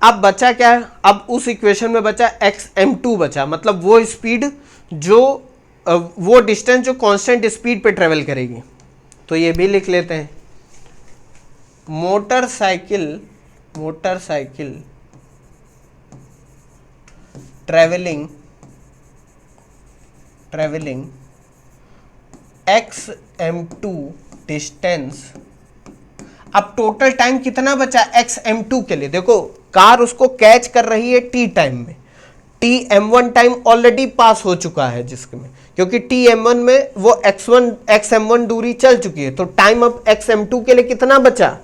अब बचा क्या है, अब उस इक्वेशन में बचा xm2 बचा, मतलब वो स्पीड जो वो डिस्टेंस जो कांस्टेंट स्पीड पे ट्रेवल करेगी, तो ये भी लिख लेते हैं। Motorcycle travelling xm2 distance. अब टोटल टाइम कितना बचा xm2 के लिए, देखो कार उसको कैच कर रही है t टाइम में, tm1 टाइम ऑलरेडी पास हो चुका है जिसमें, क्योंकि tm1 में वो xm1 दूरी चल चुकी है, तो टाइम अब xm2 के लिए कितना बचा,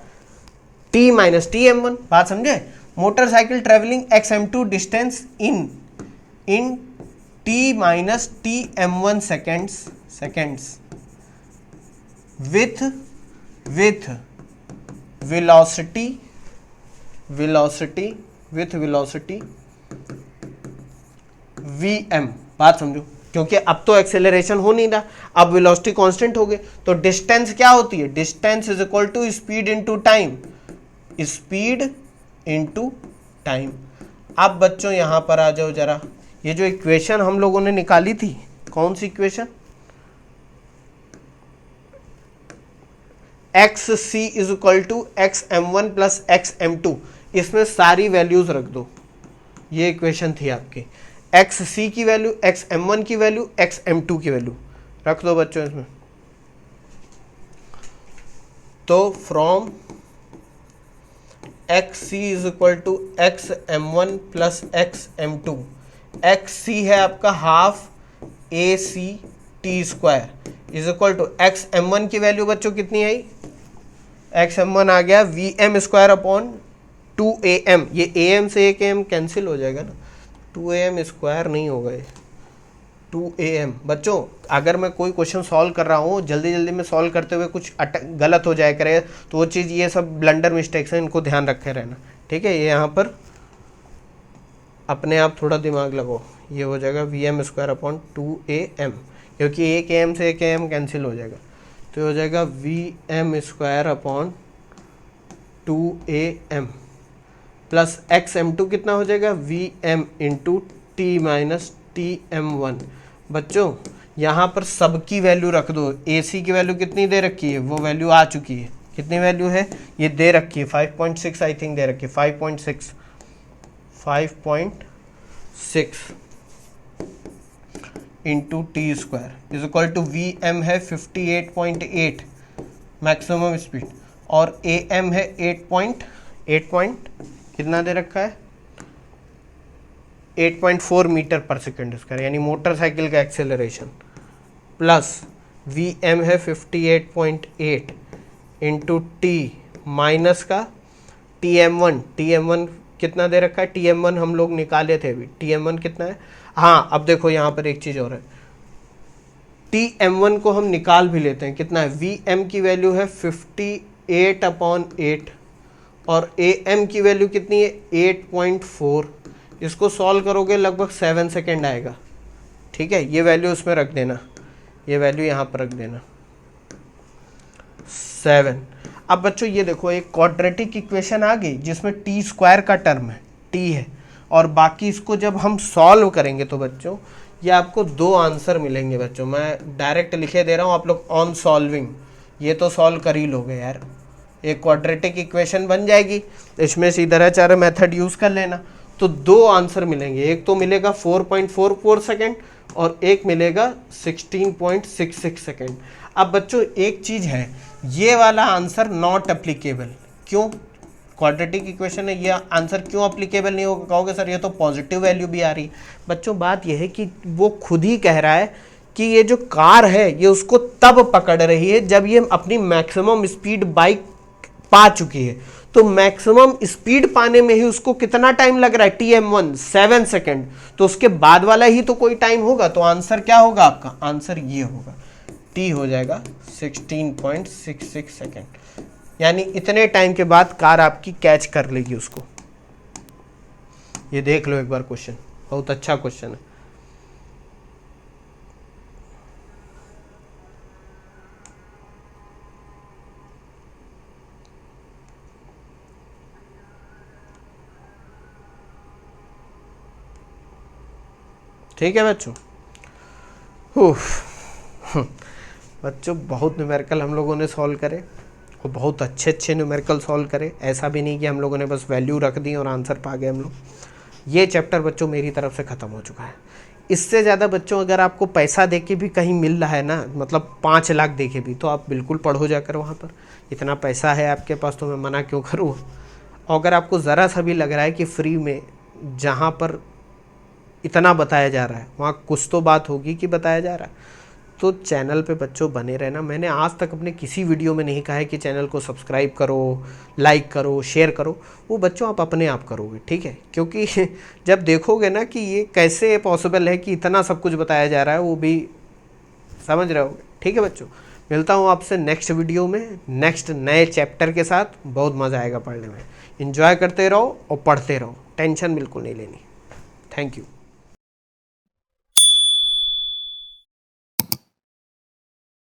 t माइनस tm1, बात समझे। Motorcycle travelling xm2 distance in t minus tm1 seconds with velocity vm, बात समझो, क्योंकि अब तो एक्सेलरेशन हो नहीं रहा, अब वेलोसिटी कांस्टेंट हो गई, तो डिस्टेंस क्या होती है, distance is equal to speed into time. अब बच्चों यहां पर आ जाओ जरा, ये जो इक्वेशन हम लोगों ने निकाली थी, कौन सी equation, xc is equal to xm1 plus xm2, इसमें सारी वैल्यूज रख दो, ये इक्वेशन थी आपकी, xc की वैल्यू, xm1 की वैल्यू, xm2 की वैल्यू रख दो बच्चों इसमें। तो from xc is equal to xm1 plus xm2, xc है आपका half act square is equal to xm1 की वैल्यू बच्चों कितनी आई, xm1 आ गया vm स्क्वायर अपॉन 2am, ये am से एक am कैंसिल हो जाएगा ना, 2am स्क्वायर नहीं होगा ये, 2am। बच्चों अगर मैं कोई क्वेश्चन सॉल्व कर रहा हूँ, जल्दी में सॉल्व करते हुए कुछ गलत हो जाए करे, तो वो चीज़, ये सब ब्लंडर मिस्टेक्स हैं, इनको ध्यान रखे रहना, ठीक है। ये यहाँ पर अपने आप थोड़ा दिमाग लगाओ, ये हो जाएगा vm स्क्वायर अपॉन 2am, क्योंकि एक am से एक am कैंसिल हो जाएगा, तो हो जाएगा vm square upon 2am plus xm2 कितना हो जाएगा, vm into T minus tm1। बच्चों यहाँ पर सबकी वैल्यू रख दो, ac की वैल्यू कितनी दे रखी है, वो वैल्यू आ चुकी है, कितनी वैल्यू है, ये दे रखी है 5.6 आई थिंक दे रखी है, 5.6 into t square is equal to vm है 58.8 मैक्सिमम स्पीड, और am है 8 कितना दे रखा है, 8.4 मीटर पर सेकेंड स्क्वायर, यानी मोटरसाइकिल का एक्सेलरेशन, प्लस vm है 58.8 इंटू टी माइनस का tm1 कितना दे रखा है, tm1 हम लोग निकाले थे अभी, tm1 कितना है, हाँ अब देखो यहाँ पर एक चीज़ और है, tm1 को हम निकाल भी लेते हैं, कितना है, vm की वैल्यू है 58/8 और am की वैल्यू कितनी है 8.4, इसको सॉल्व करोगे लगभग 7 सेकेंड आएगा, ठीक है। ये वैल्यू उसमें रख देना, ये वैल्यू यहाँ पर रख देना 7। अब बच्चों ये देखो एक क्वाड्रेटिक इक्वेशन आ गई जिसमें टी स्क्वायर का टर्म है, टी है, और बाकी इसको जब हम सॉल्व करेंगे तो बच्चों ये आपको 2 आंसर मिलेंगे। बच्चों मैं डायरेक्ट लिखे दे रहा हूँ, आप लोग ऑन सॉल्विंग ये तो सॉल्व कर ही लोगे यार, एक क्वाड्रेटिक इक्वेशन बन जाएगी, इसमें से इधर चार मेथड यूज़ कर लेना, तो दो आंसर मिलेंगे। एक तो मिलेगा 4.44 सेकेंड और एक मिलेगा 16.66 सेकेंड। अब बच्चों एक चीज़ है, ये वाला आंसर नॉट अप्लीकेबल। क्यों? क्वाड्रेटिक इक्वेशन है, ये आंसर क्यों अप्लीकेबल नहीं होगा? कहोगे सर ये तो पॉजिटिव वैल्यू भी आ रही है। बच्चों बात यह है कि वो खुद ही कह रहा है कि ये जो कार है ये उसको तब पकड़ रही है जब ये अपनी मैक्सिमम स्पीड बाइक पा चुकी है। तो मैक्सिमम स्पीड पाने में ही उसको कितना टाइम लग रहा है? TM1 7 second. तो उसके बाद वाला ही तो कोई टाइम होगा। तो आंसर क्या होगा आपका? आंसर ये होगा, T हो जाएगा 16.66 सेकेंड। यानी इतने टाइम के बाद कार आपकी कैच कर लेगी उसको। ये देख लो एक बार क्वेश्चन, बहुत अच्छा क्वेश्चन है। ठीक है बच्चों। बच्चों बहुत न्यूमेरिकल हम लोगों ने सॉल्व करे और बहुत अच्छे अच्छे न्यूमेरिकल सॉल्व करे। ऐसा भी नहीं कि हम लोगों ने बस वैल्यू रख दी और आंसर पा गए हम लोग। ये चैप्टर बच्चों मेरी तरफ से ख़त्म हो चुका है। इससे ज़्यादा बच्चों अगर आपको पैसा दे के भी कहीं मिल रहा है ना, मतलब 5 लाख दे के भी, तो आप बिल्कुल पढ़ो जाकर वहाँ पर। इतना पैसा है आपके पास तो मैं मना क्यों करूँ। और अगर आपको ज़रा सा भी लग रहा है कि फ्री में जहाँ पर इतना बताया जा रहा है वहाँ कुछ तो बात होगी कि बताया जा रहा है, तो चैनल पे बच्चों बने रहना। मैंने आज तक अपने किसी वीडियो में नहीं कहा है कि चैनल को सब्सक्राइब करो, लाइक करो, शेयर करो। वो बच्चों आप अपने आप करोगे, ठीक है? क्योंकि जब देखोगे ना कि ये कैसे पॉसिबल है कि इतना सब कुछ बताया जा रहा है, वो भी समझ रहे होगे। ठीक है बच्चों, मिलता हूँ आपसे नेक्स्ट वीडियो में नेक्स्ट नए चैप्टर के साथ। बहुत मज़ा आएगा पढ़ने में। एंजॉय करते रहो और पढ़ते रहो, टेंशन बिल्कुल नहीं लेनी। Thank you.